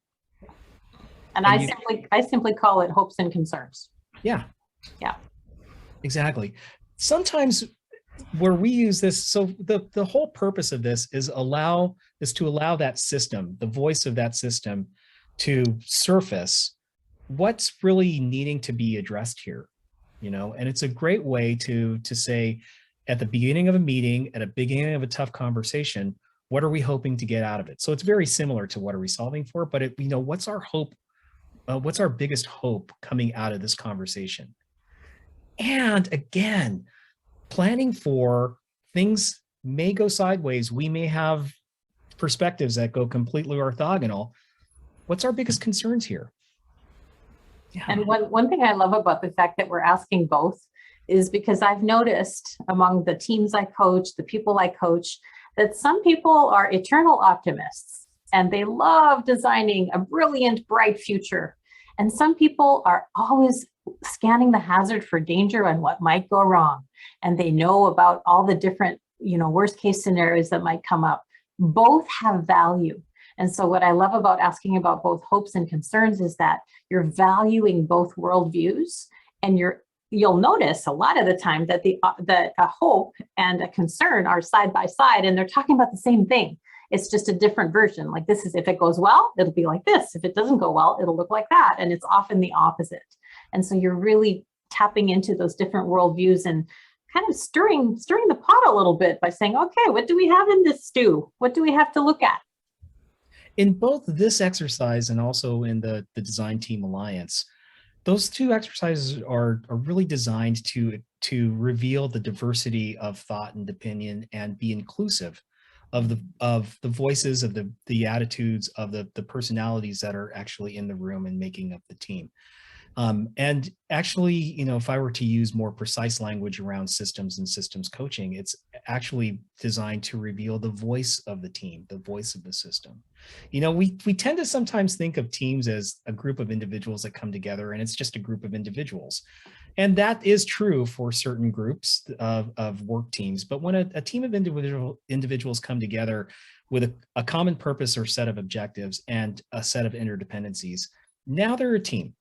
And I simply call it hopes and concerns. Yeah. Yeah. Exactly. Sometimes where we use this, so the whole purpose of this is to allow that system, the voice of that system, to surface what's really needing to be addressed here, and it's a great way to say at the beginning of a meeting, at a beginning of a tough conversation, what are we hoping to get out of it? So it's very similar to what are we solving for, but what's our hope? What's our biggest hope coming out of this conversation? And again, planning for things may go sideways. We may have perspectives that go completely orthogonal. What's our biggest concerns here? Yeah. And one thing I love about the fact that we're asking both is because I've noticed among the teams I coach, the people I coach, that some people are eternal optimists and they love designing a brilliant, bright future. And some people are always scanning the hazard for danger and what might go wrong. And they know about all the different, worst case scenarios that might come up. Both have value. And so what I love about asking about both hopes and concerns is that you're valuing both worldviews, and you'll notice a lot of the time that a hope and a concern are side by side, and they're talking about the same thing. It's just a different version. Like this is, if it goes well, it'll be like this. If it doesn't go well, it'll look like that. And it's often the opposite. And so you're really tapping into those different worldviews and kind of stirring the pot a little bit by saying, okay, what do we have in this stew? What do we have to look at? In both this exercise and also in the Design Team Alliance, those two exercises are really designed to reveal the diversity of thought and opinion and be inclusive of the voices, of the attitudes, of the personalities that are actually in the room and making up the team. And actually, if I were to use more precise language around systems and systems coaching, it's actually designed to reveal the voice of the team, the voice of the system. We tend to sometimes think of teams as a group of individuals that come together, and it's just a group of individuals. And that is true for certain groups of work teams. But when a team of individuals come together with a common purpose or set of objectives and a set of interdependencies, now they're a team.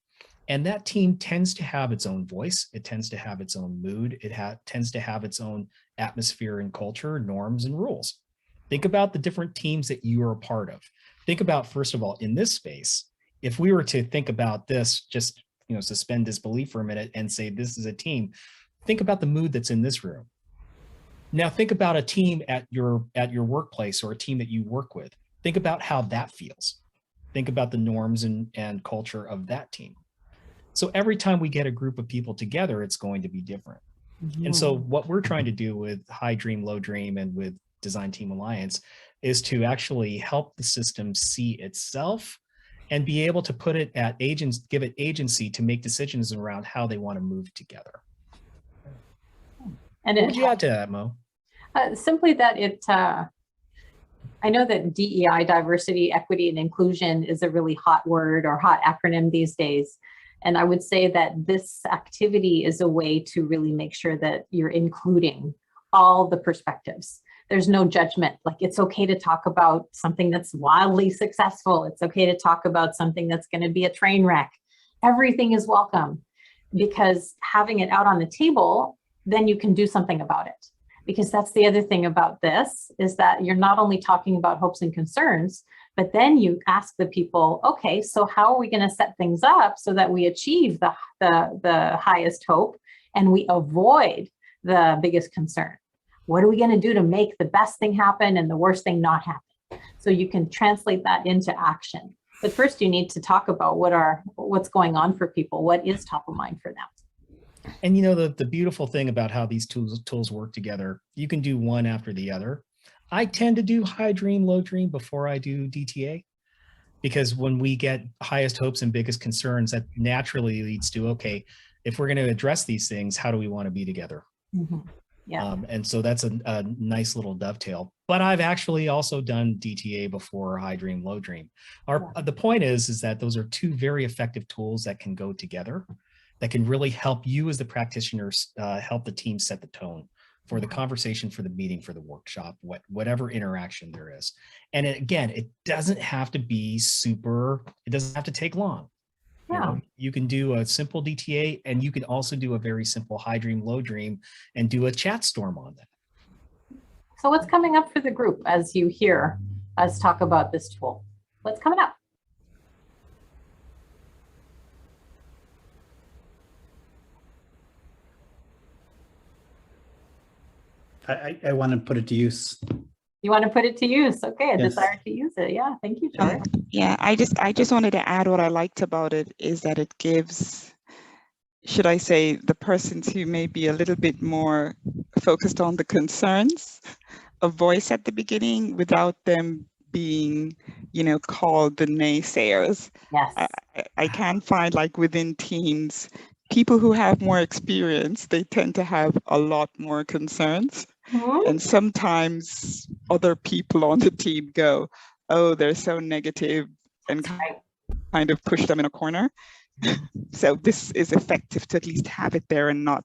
And that team tends to have its own voice. It tends to have its own mood. It tends to have its own atmosphere and culture, norms and rules. Think about the different teams that you are a part of. Think about, first of all, in this space, if we were to think about this, just suspend disbelief for a minute and say this is a team, think about the mood that's in this room. Now think about a team at your workplace or a team that you work with. Think about how that feels. Think about the norms and culture of that team. So every time we get a group of people together, it's going to be different. Mm-hmm. And so what we're trying to do with High Dream, Low Dream, and with Design Team Alliance is to actually help the system see itself and be able to put it at give it agency to make decisions around how they want to move together. And what would you add to that, Mo? Simply that I know that DEI, diversity, equity, and inclusion is a really hot word or hot acronym these days. And I would say that this activity is a way to really make sure that you're including all the perspectives. There's no judgment. Like, it's okay to talk about something that's wildly successful. It's okay to talk about something that's going to be a train wreck. Everything is welcome, because having it out on the table, then you can do something about it. Because that's the other thing about this, is that you're not only talking about hopes and concerns, But then you ask the people, okay, so how are we going to set things up so that we achieve the highest hope and we avoid the biggest concern? What are we going to do to make the best thing happen and the worst thing not happen? So you can translate that into action. But first you need to talk about what's going on for people. What is top of mind for them? And you know, the beautiful thing about how these tools work together, you can do one after the other. I tend to do high dream, low dream before I do DTA, because when we get highest hopes and biggest concerns, that naturally leads to, okay, if we're going to address these things, how do we want to be together? Mm-hmm. Yeah. And so that's a nice little dovetail. But I've actually also done DTA before high dream, low dream. The point is that those are two very effective tools that can go together, that can really help you as the practitioners, help the team set the tone for the conversation, for the meeting, for the workshop, whatever interaction there is. And again, it doesn't have to be it doesn't have to take long. Yeah. You know, you can do a simple DTA, and you can also do a very simple high dream, low dream, and do a chat storm on that. So what's coming up for the group as you hear us talk about this tool? What's coming up? I want to put it to use. You want to put it to use? Okay, a Yes. desire to use it. Yeah, thank you, Charlie. Yeah, I just wanted to add what I liked about it is that it gives, should I say, the persons who may be a little bit more focused on the concerns, a voice at the beginning without them being, called the naysayers. Yes. I can find, like, within teams, people who have more experience, they tend to have a lot more concerns. Mm-hmm. And sometimes other people on the team go, oh, they're so negative, and kind of push them in a corner. So this is effective to at least have it there and not,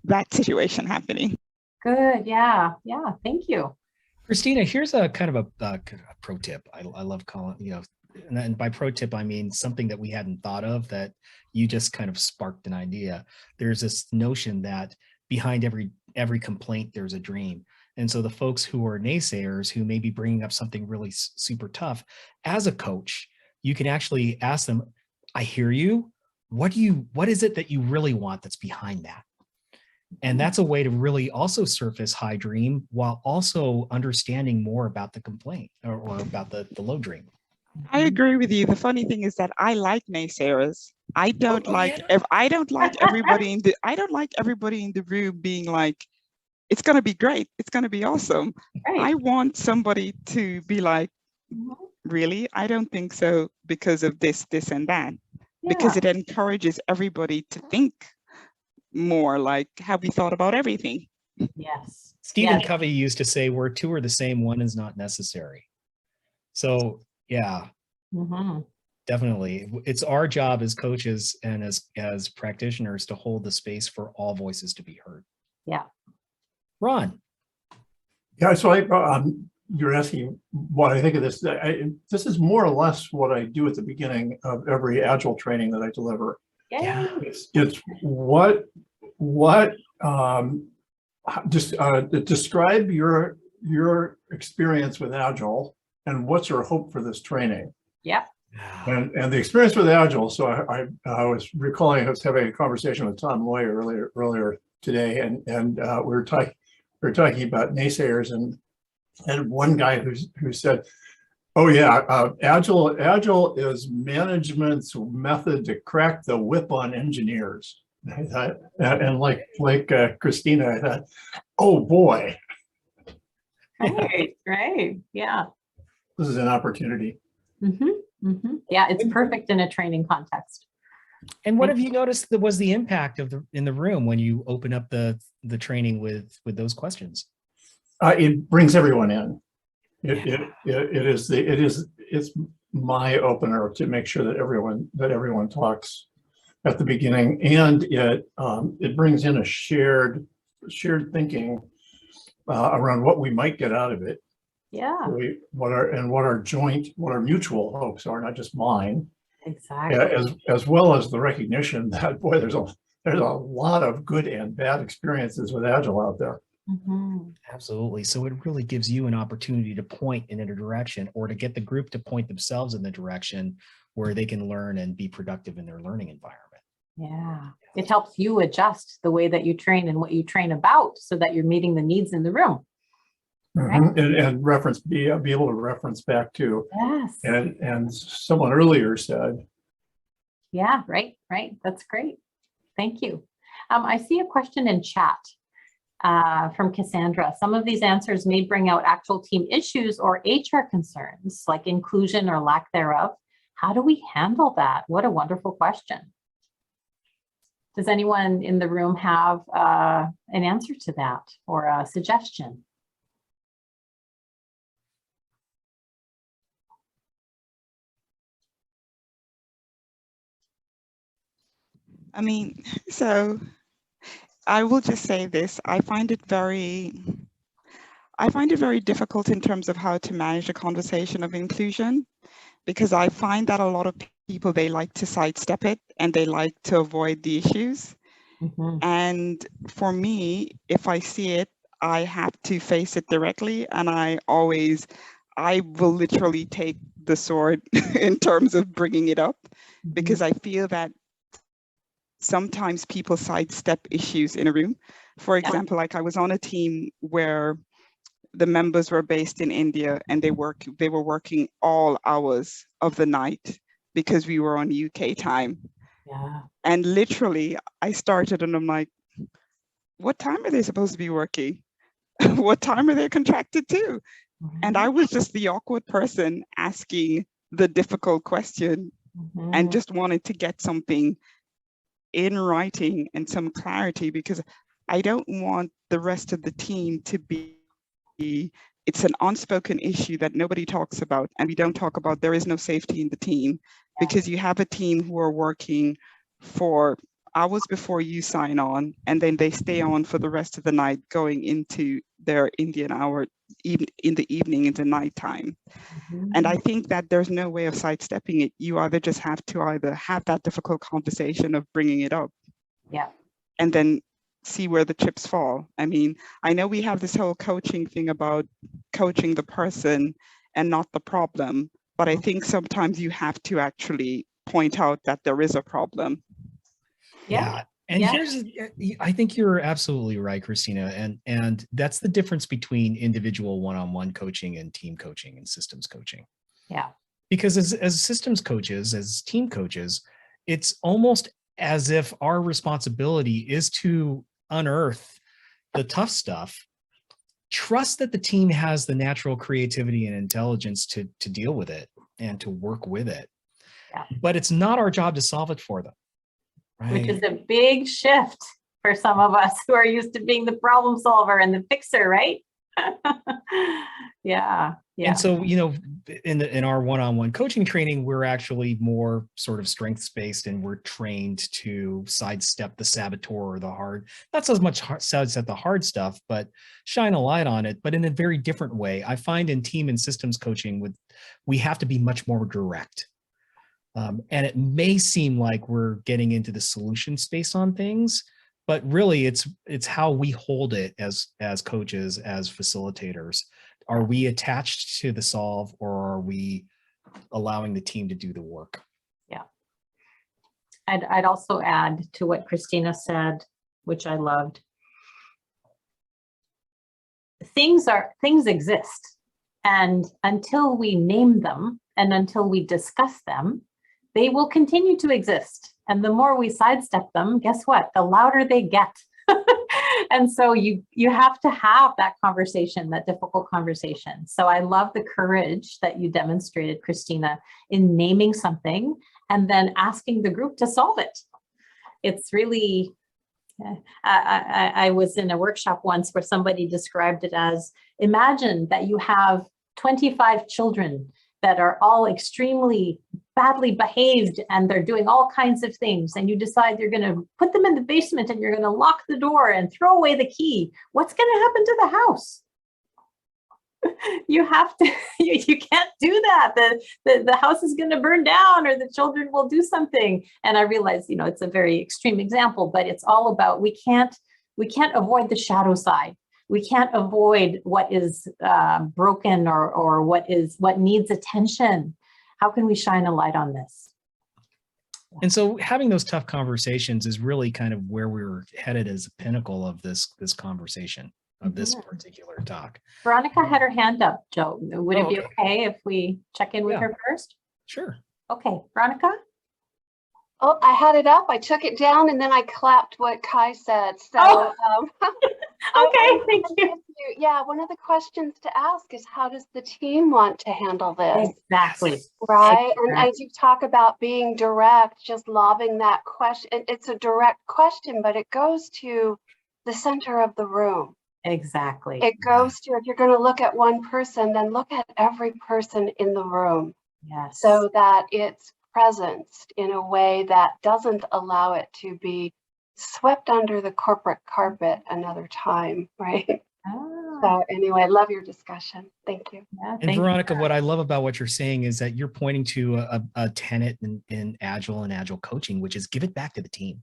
that situation happening. Good. Yeah. Thank you. Christina, here's a kind of a pro tip. I love calling, and by pro tip, I mean something that we hadn't thought of that you just kind of sparked an idea. There's this notion that behind every complaint, there's a dream. And so the folks who are naysayers, who may be bringing up something really super tough, as a coach, you can actually ask them, I hear you. What is it that you really want that's behind that? And that's a way to really also surface high dream while also understanding more about the complaint or about the low dream. I agree with you. The funny thing is that I like naysayers. I don't like everybody in the room being like, it's going to be great. It's going to be awesome. Right. I want somebody to be like, really? I don't think so, because of this, and that. Yeah. Because it encourages everybody to think more like, have we thought about everything? Yes. Stephen Covey used to say, where two are the same, one is not necessary. So yeah, definitely. It's our job as coaches and as practitioners to hold the space for all voices to be heard. Yeah. Ron. Yeah, so you're asking what I think of this. This is more or less what I do at the beginning of every Agile training that I deliver. Yeah. It's describe your experience with Agile and what's your hope for this training. Yeah. And the experience with Agile. So I was recalling I was having a conversation with Tom Loy earlier today, and we were talking about naysayers, and one guy who said, oh yeah, Agile is management's method to crack the whip on engineers. I thought, and like Christina, I thought, oh boy. Right. Yeah. This is an opportunity. Yeah, it's perfect in a training context. And what have you noticed that was the impact in the room when you open up the training with those questions? It brings everyone in. It's my opener to make sure that everyone talks at the beginning, and it brings in a shared thinking around what we might get out of it. Yeah. What our mutual hopes are, not just mine. Exactly. As well as the recognition that, boy, there's a lot of good and bad experiences with Agile out there. Absolutely. So it really gives you an opportunity to point in a direction, or to get the group to point themselves in the direction where they can learn and be productive in their learning environment. Yeah, it helps you adjust the way that you train and what you train about, so that you're meeting the needs in the room. Right? And reference, be able to reference back to. Yes. And someone earlier said. Yeah, right. That's great. Thank you. I see a question in chat from Cassandra. Some of these answers may bring out actual team issues or HR concerns, like inclusion or lack thereof. How do we handle that? What a wonderful question. Does anyone in the room have an answer to that, or a suggestion? I mean, so I will just say this. I find it very difficult in terms of how to manage the conversation of inclusion, because I find that a lot of people, they like to sidestep it and they like to avoid the issues. And for me, if I see it, I have to face it directly. And I will literally take the sword in terms of bringing it up, because I feel that sometimes people sidestep issues in a room. For example, like I was on a team where the members were based in India, and they were working all hours of the night because we were on UK time. Yeah. And literally I started and I'm like, what time are they supposed to be working? What time are they contracted to? And I was just the awkward person asking the difficult question, and just wanted to get something in writing and some clarity, because I don't want the rest of the team to be, it's an unspoken issue that nobody talks about, and we don't talk about. There is no safety in the team, because you have a team who are working for hours before you sign on, and then they stay on for the rest of the night, going into their Indian hour, even in the evening, into nighttime. And I think that there's no way of sidestepping it. You either just have to have that difficult conversation of bringing it up, and then see where the chips fall. I mean, I know we have this whole coaching thing about coaching the person and not the problem, but I think sometimes you have to actually point out that there is a problem. Here's, I think you're absolutely right, Christina. And that's the difference between individual one-on-one coaching and team coaching and systems coaching. Yeah. Because as systems coaches, as team coaches, it's almost as if our responsibility is to unearth the tough stuff, trust that the team has the natural creativity and intelligence to deal with it and to work with it. But it's not our job to solve it for them. Right. Which is a big shift for some of us who are used to being the problem solver and the fixer, right? Yeah. And so, you know, in our one-on-one coaching training, we're actually more sort of strengths-based, and we're trained to sidestep the saboteur or the hard, not so much sidestep the hard stuff, but shine a light on it, but in a very different way. I find in team and systems coaching, we have to be much more direct. And it may seem like we're getting into the solution space on things, but really it's how we hold it as coaches, as facilitators. Are we attached to the solve, or are we allowing the team to do the work? Yeah. I'd also add to what Christina said, which I loved. Things exist, and until we name them and until we discuss them, they will continue to exist. And the more we sidestep them, guess what? The louder they get. And so you have to have that conversation, that difficult conversation. So I love the courage that you demonstrated, Christina, in naming something and then asking the group to solve it. It's really, I was in a workshop once where somebody described it as, imagine that you have 25 children that are all extremely badly behaved and they're doing all kinds of things, and you decide you're going to put them in the basement and you're going to lock the door and throw away the key. What's going to happen to the house? You have to, you can't do that. The house is going to burn down, or the children will do something. And I realize, you know, it's a very extreme example, but it's all about, we can't avoid the shadow side. we can't avoid what is broken or what needs attention. How can we shine a light on this? And so having those tough conversations is really kind of where we're headed as a pinnacle of this conversation, of this particular talk. Veronica had her hand up, Joe. Would it be okay if we check in with her first? Sure. Okay, Veronica? Oh, I had it up. I took it down and then I clapped what Kai said. So, okay, thank you. Yeah, one of the questions to ask is, how does the team want to handle this? Exactly. Right. And as you talk about being direct, just lobbing that question, it's a direct question, but it goes to the center of the room. Exactly. It goes to, if you're going to look at one person, then look at every person in the room. Yes. So that it's presenced in a way that doesn't allow it to be swept under the corporate carpet another time, right? So anyway, I love your discussion. Thank you. Yeah, and Veronica, what I love about what you're saying is that you're pointing to a tenet in Agile and Agile coaching, which is give it back to the team.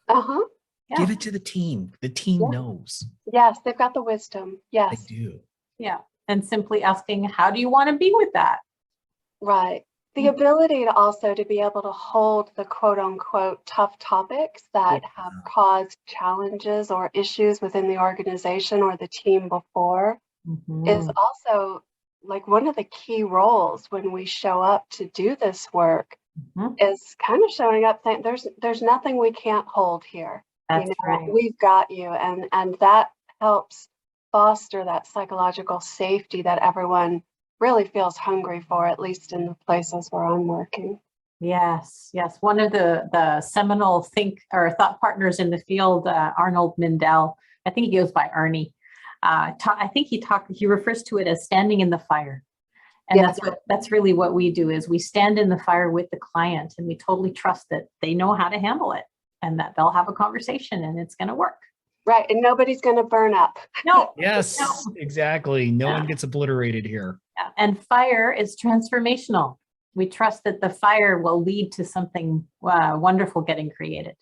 Uh-huh. Yeah. Give it to the team. The team knows. Yes, they've got the wisdom. Yes. They do. Yeah. And simply asking, how do you want to be with that? Right. The ability to also to be able to hold the quote unquote tough topics that have caused challenges or issues within the organization or the team before is also like one of the key roles when we show up to do this work is kind of showing up saying there's nothing we can't hold here. That's right. We've got you, and that helps foster that psychological safety that everyone really feels hungry for, at least in the places where I'm working. Yes, yes. One of the seminal thought partners in the field, Arnold Mindell, I think he goes by Arnie. I think he refers to it as standing in the fire. And that's really what we do, is we stand in the fire with the client and we totally trust that they know how to handle it and that they'll have a conversation and it's going to work. Right. And nobody's going to burn up. No. Yes, exactly. No one gets obliterated here. Yeah. And fire is transformational. We trust that the fire will lead to something wonderful getting created.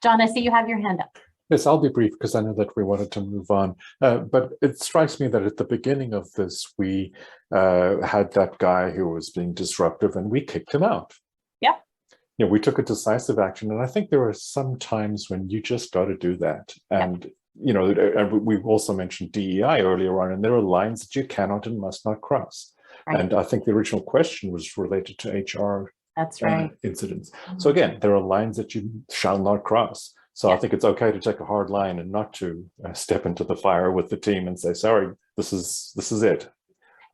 John, I see you have your hand up. Yes, I'll be brief because I know that we wanted to move on. But it strikes me that at the beginning of this, we had that guy who was being disruptive and we kicked him out. Yeah. You know, we took a decisive action. And I think there are some times when you just got to do that. And, you know, and we also mentioned DEI earlier on, and there are lines that you cannot and must not cross. Right. And I think the original question was related to HR incidents. So again, there are lines that you shall not cross. So I think it's okay to take a hard line and not to step into the fire with the team and say, sorry, this is it.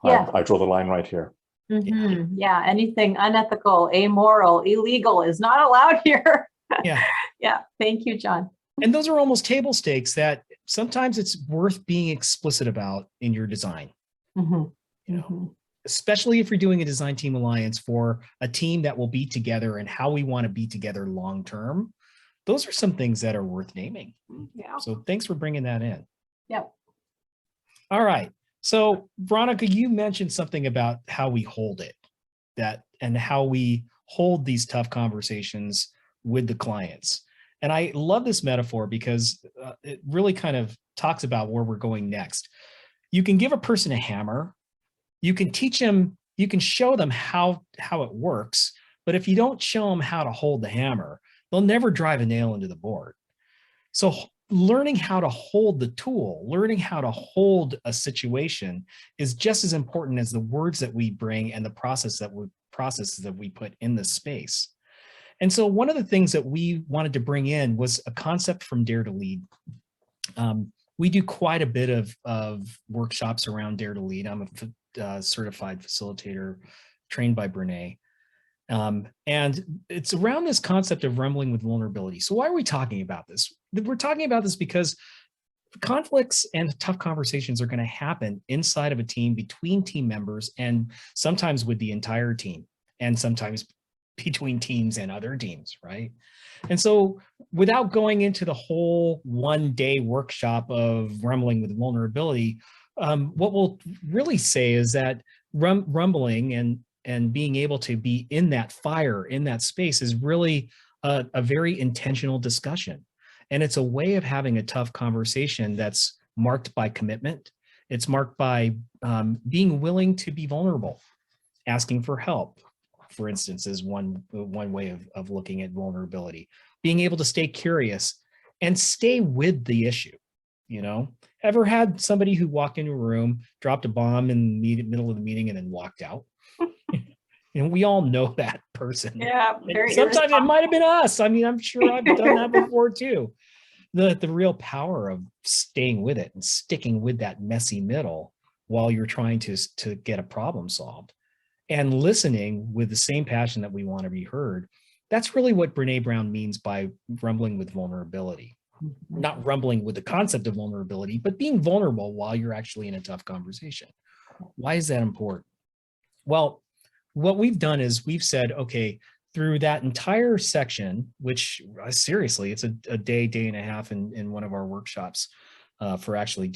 I draw the line right here. Yeah, anything unethical, amoral, illegal is not allowed here. Yeah, thank you, John. And those are almost table stakes that sometimes it's worth being explicit about in your design. You know, especially if you're doing a design team alliance for a team that will be together and how we want to be together long term. Those are some things that are worth naming. Yeah. So thanks for bringing that in. Yep. All right. So Veronica, you mentioned something about how we hold it, and how we hold these tough conversations with the clients. And I love this metaphor because it really kind of talks about where we're going next. You can give a person a hammer, you can teach them, you can show them how it works, but if you don't show them how to hold the hammer, they'll never drive a nail into the board. So learning how to hold the tool, learning how to hold a situation is just as important as the words that we bring and the processes that we put in the space. And so one of the things that we wanted to bring in was a concept from Dare to Lead. We do quite a bit of workshops around Dare to Lead. I'm a certified facilitator trained by Brené. And it's around this concept of rumbling with vulnerability. So why are we talking about this? We're talking about this because conflicts and tough conversations are going to happen inside of a team, between team members, and sometimes with the entire team, and sometimes between teams and other teams, right? And so without going into the whole one-day workshop of rumbling with vulnerability, what we'll really say is that rumbling and being able to be in that fire, in that space, is really a very intentional discussion. And it's a way of having a tough conversation that's marked by commitment. It's marked by being willing to be vulnerable, asking for help, for instance, is one way of looking at vulnerability. Being able to stay curious and stay with the issue. You know, ever had somebody who walked into a room, dropped a bomb in the middle of the meeting, and then walked out? And we all know that person. Yeah, very sometimes it might have been us. I mean, I'm sure I've done that before too. The real power of staying with it and sticking with that messy middle while you're trying to get a problem solved, and listening with the same passion that we want to be heard. That's really what Brené Brown means by rumbling with vulnerability. Not rumbling with the concept of vulnerability, but being vulnerable while you're actually in a tough conversation. Why is that important? Well, what we've done is we've said, okay, through that entire section, which seriously, it's a day and a half in one of our workshops for actually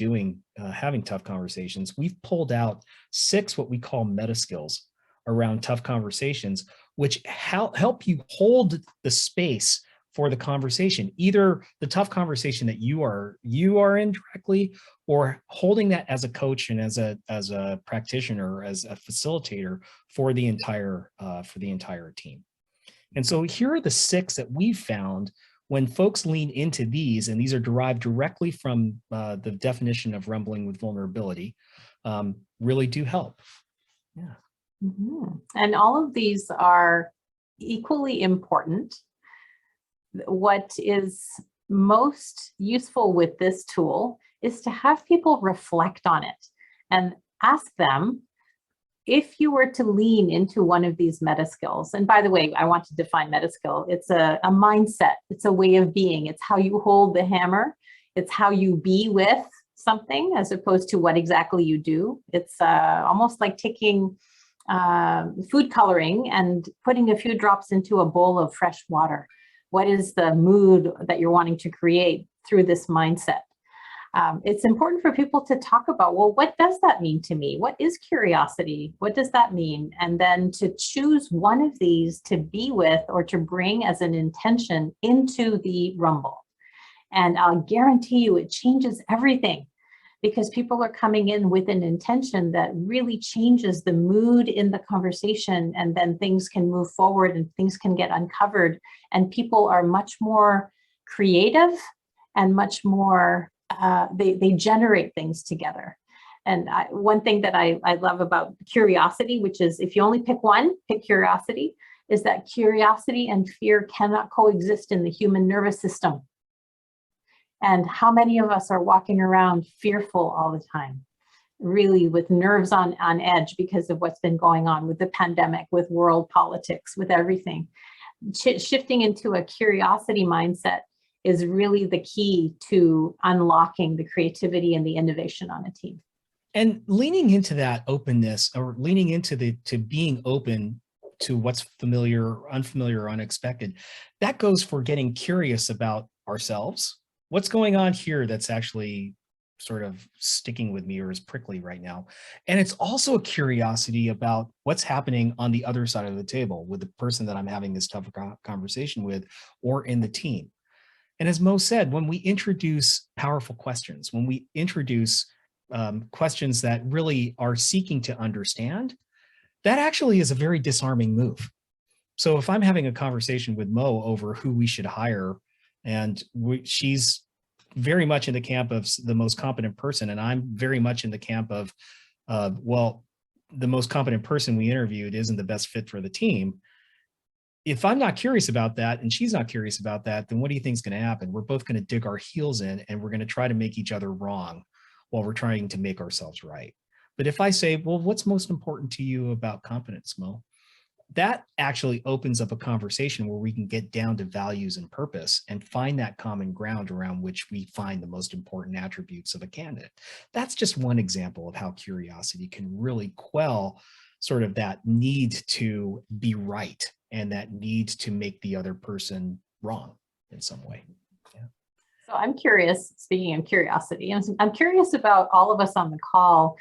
having tough conversations, we've pulled out 6 what we call meta skills around tough conversations, which help you hold the space for the conversation, either the tough conversation that you are in directly, or holding that as a coach and as a practitioner, as a facilitator for the entire team. And so here are the 6 that we've found when folks lean into these, and these are derived directly from the definition of rumbling with vulnerability, really do help. Yeah. Mm-hmm. And all of these are equally important. What is most useful with this tool is to have people reflect on it and ask them, if you were to lean into one of these meta skills, and by the way, I want to define meta skill. It's a mindset. It's a way of being. It's how you hold the hammer. It's how you be with something as opposed to what exactly you do. It's almost like taking food coloring and putting a few drops into a bowl of fresh water. What is the mood that you're wanting to create through this mindset? It's important for people to talk about, well, what does that mean to me? What is curiosity? What does that mean? And then to choose one of these to be with or to bring as an intention into the rumble. And I'll guarantee you it changes everything, because people are coming in with an intention that really changes the mood in the conversation, and then things can move forward and things can get uncovered, and people are much more creative and much more, they generate things together. And one thing that I love about curiosity, which is if you only pick one, pick curiosity, is that curiosity and fear cannot coexist in the human nervous system. And how many of us are walking around fearful all the time, really with nerves on edge because of what's been going on with the pandemic, with world politics, with everything. Shifting into a curiosity mindset is really the key to unlocking the creativity and the innovation on a team. And leaning into that openness, or leaning into to being open to what's familiar, unfamiliar, or unexpected, that goes for getting curious about ourselves. What's going on here that's actually sort of sticking with me or is prickly right now? And it's also a curiosity about what's happening on the other side of the table with the person that I'm having this tough conversation with, or in the team. And as Mo said, when we introduce powerful questions, when we introduce questions that really are seeking to understand, that actually is a very disarming move. So if I'm having a conversation with Mo over who we should hire, and she's very much in the camp of the most competent person, and I'm very much in the camp of, well, the most competent person we interviewed isn't the best fit for the team. If I'm not curious about that and she's not curious about that, then what do you think is going to happen? We're both going to dig our heels in, and we're going to try to make each other wrong while we're trying to make ourselves right. But if I say, well, what's most important to you about competence, Mo? That actually opens up a conversation where we can get down to values and purpose and find that common ground around which we find the most important attributes of a candidate. That's just one example of how curiosity can really quell sort of that need to be right and that need to make the other person wrong in some way. Yeah. So I'm curious, speaking of curiosity, I'm curious about all of us on the call.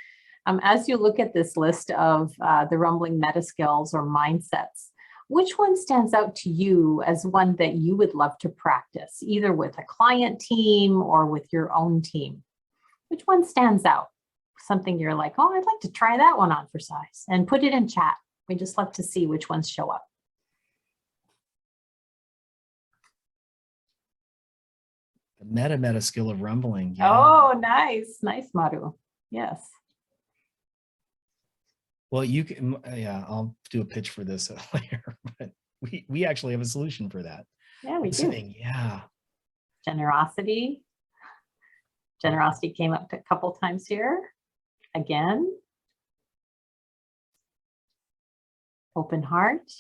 As you look at this list of the rumbling meta skills or mindsets, which one stands out to you as one that you would love to practice, either with a client team or with your own team? Which one stands out? Something you're like, oh, I'd like to try that one on for size, and put it in chat. We just love to see which ones show up. The meta skill of rumbling. Yeah. Oh, nice. Nice, Maru. Yes. Well, you can, yeah, I'll do a pitch for this later, but we actually have a solution for that. Yeah, we Listening, do. yeah. Generosity. Generosity came up a couple times here. Again. Open heart.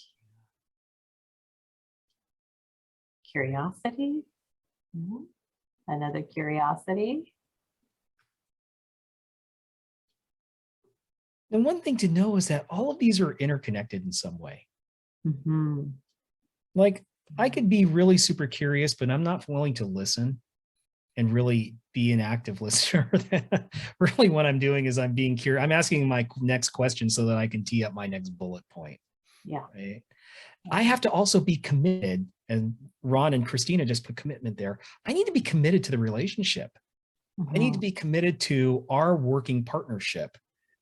Curiosity. Another curiosity. And one thing to know is that all of these are interconnected in some way. Like, I could be really super curious, but I'm not willing to listen and really be an active listener. Really what I'm doing is I'm being curious. I'm asking my next question so that I can tee up my next bullet point. Yeah. Right? I have to also be committed, and Ron and Christina just put commitment there. I need to be committed to the relationship. I need to be committed to our working partnership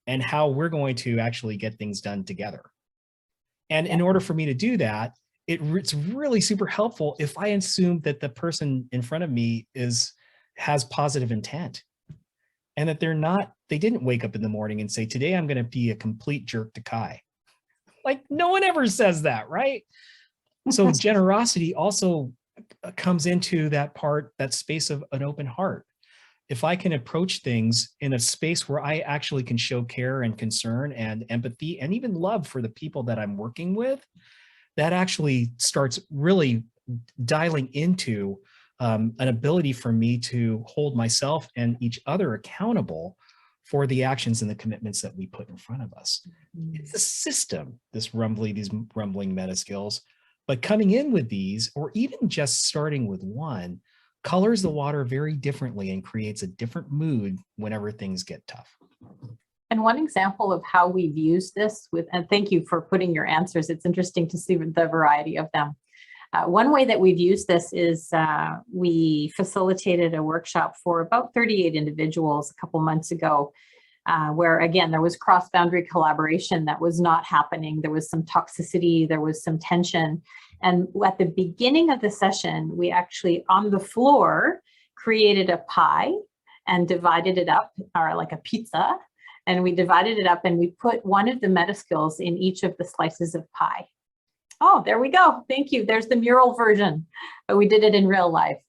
and how we're going to actually get things done together. And in order for me to do that, it's really super helpful if I assume that the person in front of me has positive intent, and that they didn't wake up in the morning and say, today I'm going to be a complete jerk to Kai. Like, no one ever says that, right? So generosity also comes into that space of an open heart. If I can approach things in a space where I actually can show care and concern and empathy and even love for the people that I'm working with, that actually starts really dialing into an ability for me to hold myself and each other accountable for the actions and the commitments that we put in front of us. It's a system, these rumbling meta skills, but coming in with these, or even just starting with one, colors the water very differently and creates a different mood whenever things get tough. And one example of how we've used this and thank you for putting your answers. It's interesting to see the variety of them. One way that we've used this is we facilitated a workshop for about 38 individuals a couple months ago, where again, there was cross-boundary collaboration that was not happening. There was some toxicity, there was some tension. And at the beginning of the session, we actually on the floor created a pie and divided it up, or like a pizza. And we divided it up and we put one of the meta skills in each of the slices of pie. Oh, there we go. Thank you. There's the mural version, but we did it in real life.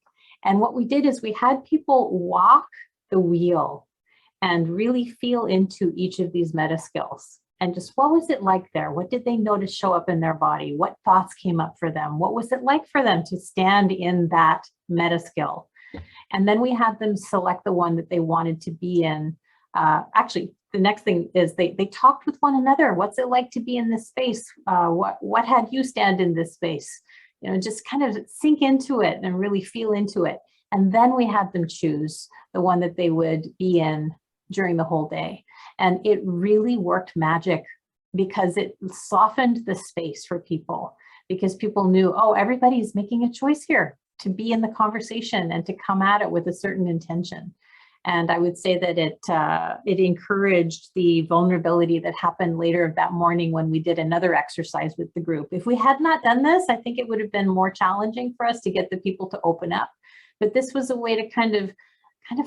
And what we did is we had people walk the wheel and really feel into each of these meta skills. And just what was it like there? What did they notice show up in their body? What thoughts came up for them? What was it like for them to stand in that meta skill? And then we had them select the one that they wanted to be in. Actually, the next thing is they talked with one another. What's it like to be in this space? What had you stand in this space? You know, just kind of sink into it and really feel into it. And then we had them choose the one that they would be in during the whole day. And it really worked magic because it softened the space for people, because people knew, oh, everybody's making a choice here to be in the conversation and to come at it with a certain intention. And I would say that it encouraged the vulnerability that happened later that morning when we did another exercise with the group. If we had not done this, I think it would have been more challenging for us to get the people to open up. But this was a way to kind of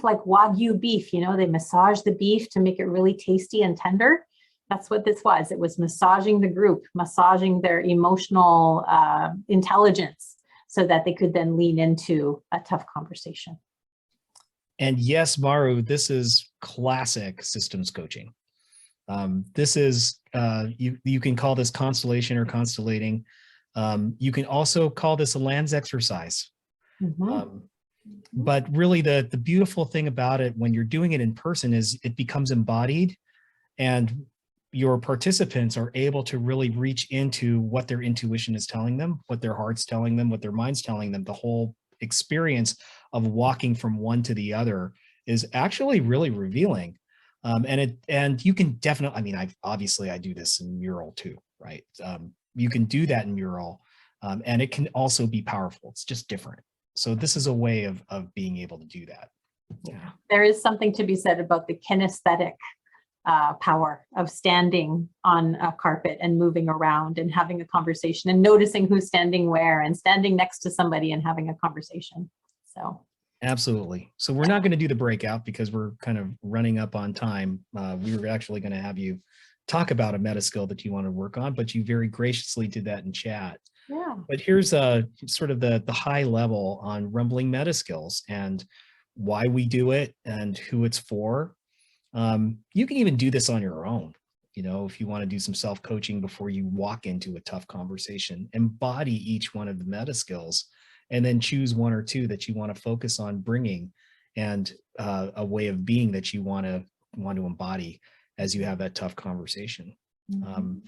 like Wagyu beef, you know, they massage the beef to make it really tasty and tender. That's what this was. It was massaging the group, massaging their emotional intelligence so that they could then lean into a tough conversation. And yes, Maru, this is classic systems coaching. This is, you can call this constellation or constellating. You can also call this a lands exercise. But really the beautiful thing about it when you're doing it in person is it becomes embodied, and your participants are able to really reach into what their intuition is telling them, what their heart's telling them, what their mind's telling them. The whole experience of walking from one to the other is actually really revealing. And you can definitely, I mean, I do this in mural too, right? You can do that in mural, and it can also be powerful. It's just different. So this is a way of being able to do that. Yeah. There is something to be said about the kinesthetic power of standing on a carpet and moving around and having a conversation and noticing who's standing where and standing next to somebody and having a conversation. So. Absolutely. So we're not going to do the breakout because we're kind of running up on time. We were actually going to have you talk about a meta skill that you want to work on, but you very graciously did that in chat. Yeah. But here's sort of the high level on rumbling meta skills and why we do it and who it's for. You can even do this on your own. You know, if you want to do some self-coaching before you walk into a tough conversation, embody each one of the meta skills, and then choose one or two that you want to focus on bringing and a way of being that you want to embody as you have that tough conversation. Mm-hmm.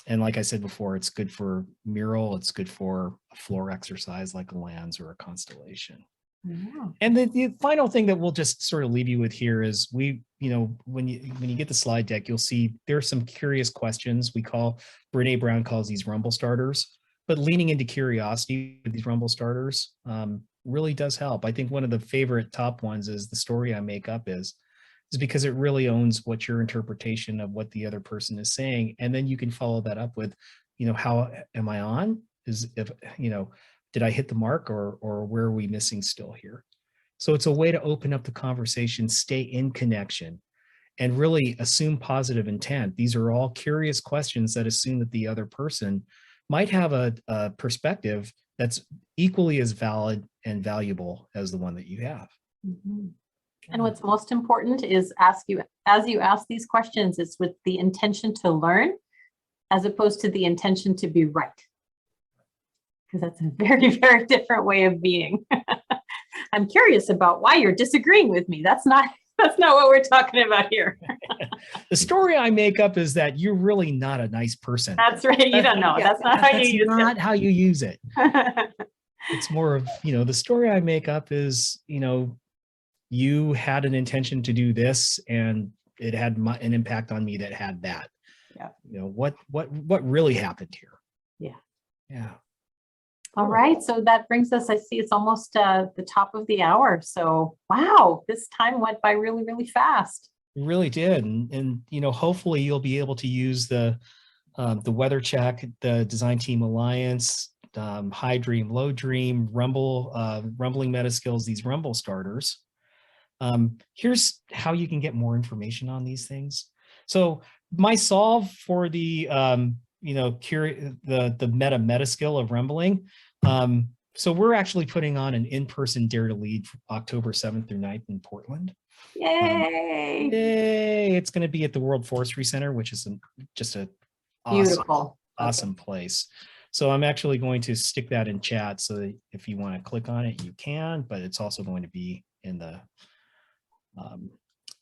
And like I said before, it's good for mural. It's good for a floor exercise like a lands or a constellation. Yeah. And the final thing that we'll just sort of leave you with here is when you get the slide deck, you'll see there are some curious questions. Brené Brown calls these rumble starters, but leaning into curiosity with these rumble starters really does help. I think one of the favorite top ones is the story I make up is because it really owns what your interpretation of what the other person is saying. And then you can follow that up with, how am I on? Did I hit the mark or where are we missing still here? So it's a way to open up the conversation, stay in connection, and really assume positive intent. These are all curious questions that assume that the other person might have a perspective that's equally as valid and valuable as the one that you have. Mm-hmm. And what's most important is as you ask these questions, it's with the intention to learn as opposed to the intention to be right. Because that's a very, very different way of being. I'm curious about why you're disagreeing with me. That's not what we're talking about here. The story I make up is that you're really not a nice person. That's right. You don't know. That's not how you use it. That's not how you use it. It's more of, the story I make up is, you had an intention to do this and it had an impact on me that had that. Yeah. What really happened here? Yeah. Yeah. All right. So that brings us, I see it's almost the top of the hour. So, wow, this time went by really, really fast. It really did. And hopefully you'll be able to use the weather check, the Design Team Alliance, High Dream, Low Dream, rumbling meta skills, these rumble starters. Here's how you can get more information on these things. So my solve for the meta skill of rumbling. So we're actually putting on an in-person Dare to Lead October 7th through 9th in Portland. Yay! Yay! It's going to be at the World Forestry Center, which is just a awesome place. So I'm actually going to stick that in chat so that if you want to click on it, you can, but it's also going to be in the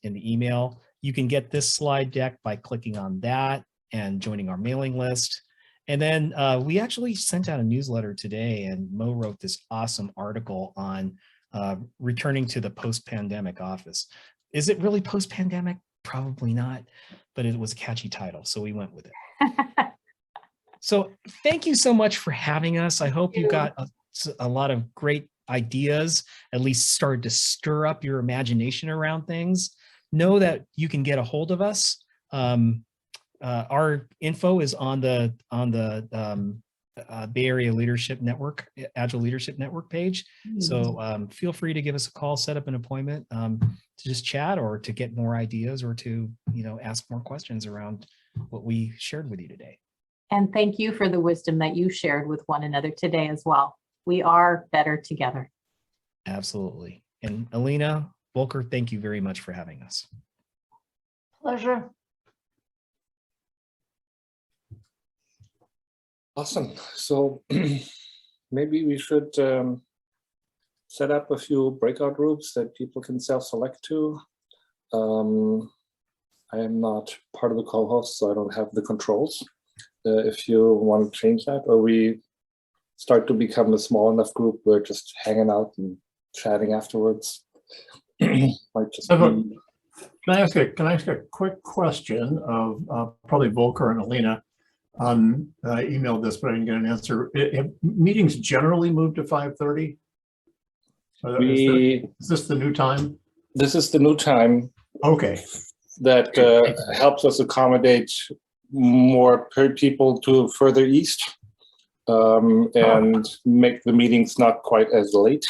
email. You can get this slide deck by clicking on that and joining our mailing list. And then we actually sent out a newsletter today, and Mo wrote this awesome article on returning to the post-pandemic office. Is it really post-pandemic? Probably not, but it was a catchy title, so we went with it. So thank you so much for having us. I hope you got a lot of great ideas, at least started to stir up your imagination around things. Know that you can get a hold of us. Our info is on the Bay Area Leadership Network, Agile Leadership Network page. So feel free to give us a call, set up an appointment to just chat or to get more ideas or to ask more questions around what we shared with you today. And thank you for the wisdom that you shared with one another today as well. We are better together. Absolutely. And Alina, Volker, thank you very much for having us. Pleasure. Awesome. So maybe we should set up a few breakout groups that people can self-select to. I am not part of the co-host, so I don't have the controls. If you want to change that, or we start to become a small enough group, we're just hanging out and chatting afterwards. Might just be... Can I ask a quick question of probably Volker and Alina? I emailed this, but I didn't get an answer. Have meetings generally moved to 5:30? Is this the new time? this is the new time Okay. that helps us accommodate more people to further east and make the meetings not quite as late,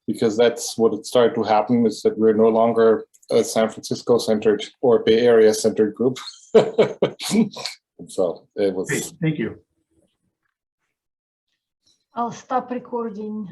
because that's what it started to happen, is that we're no longer a San Francisco centered or Bay Area centered group. So it was. Thank you. I'll stop recording.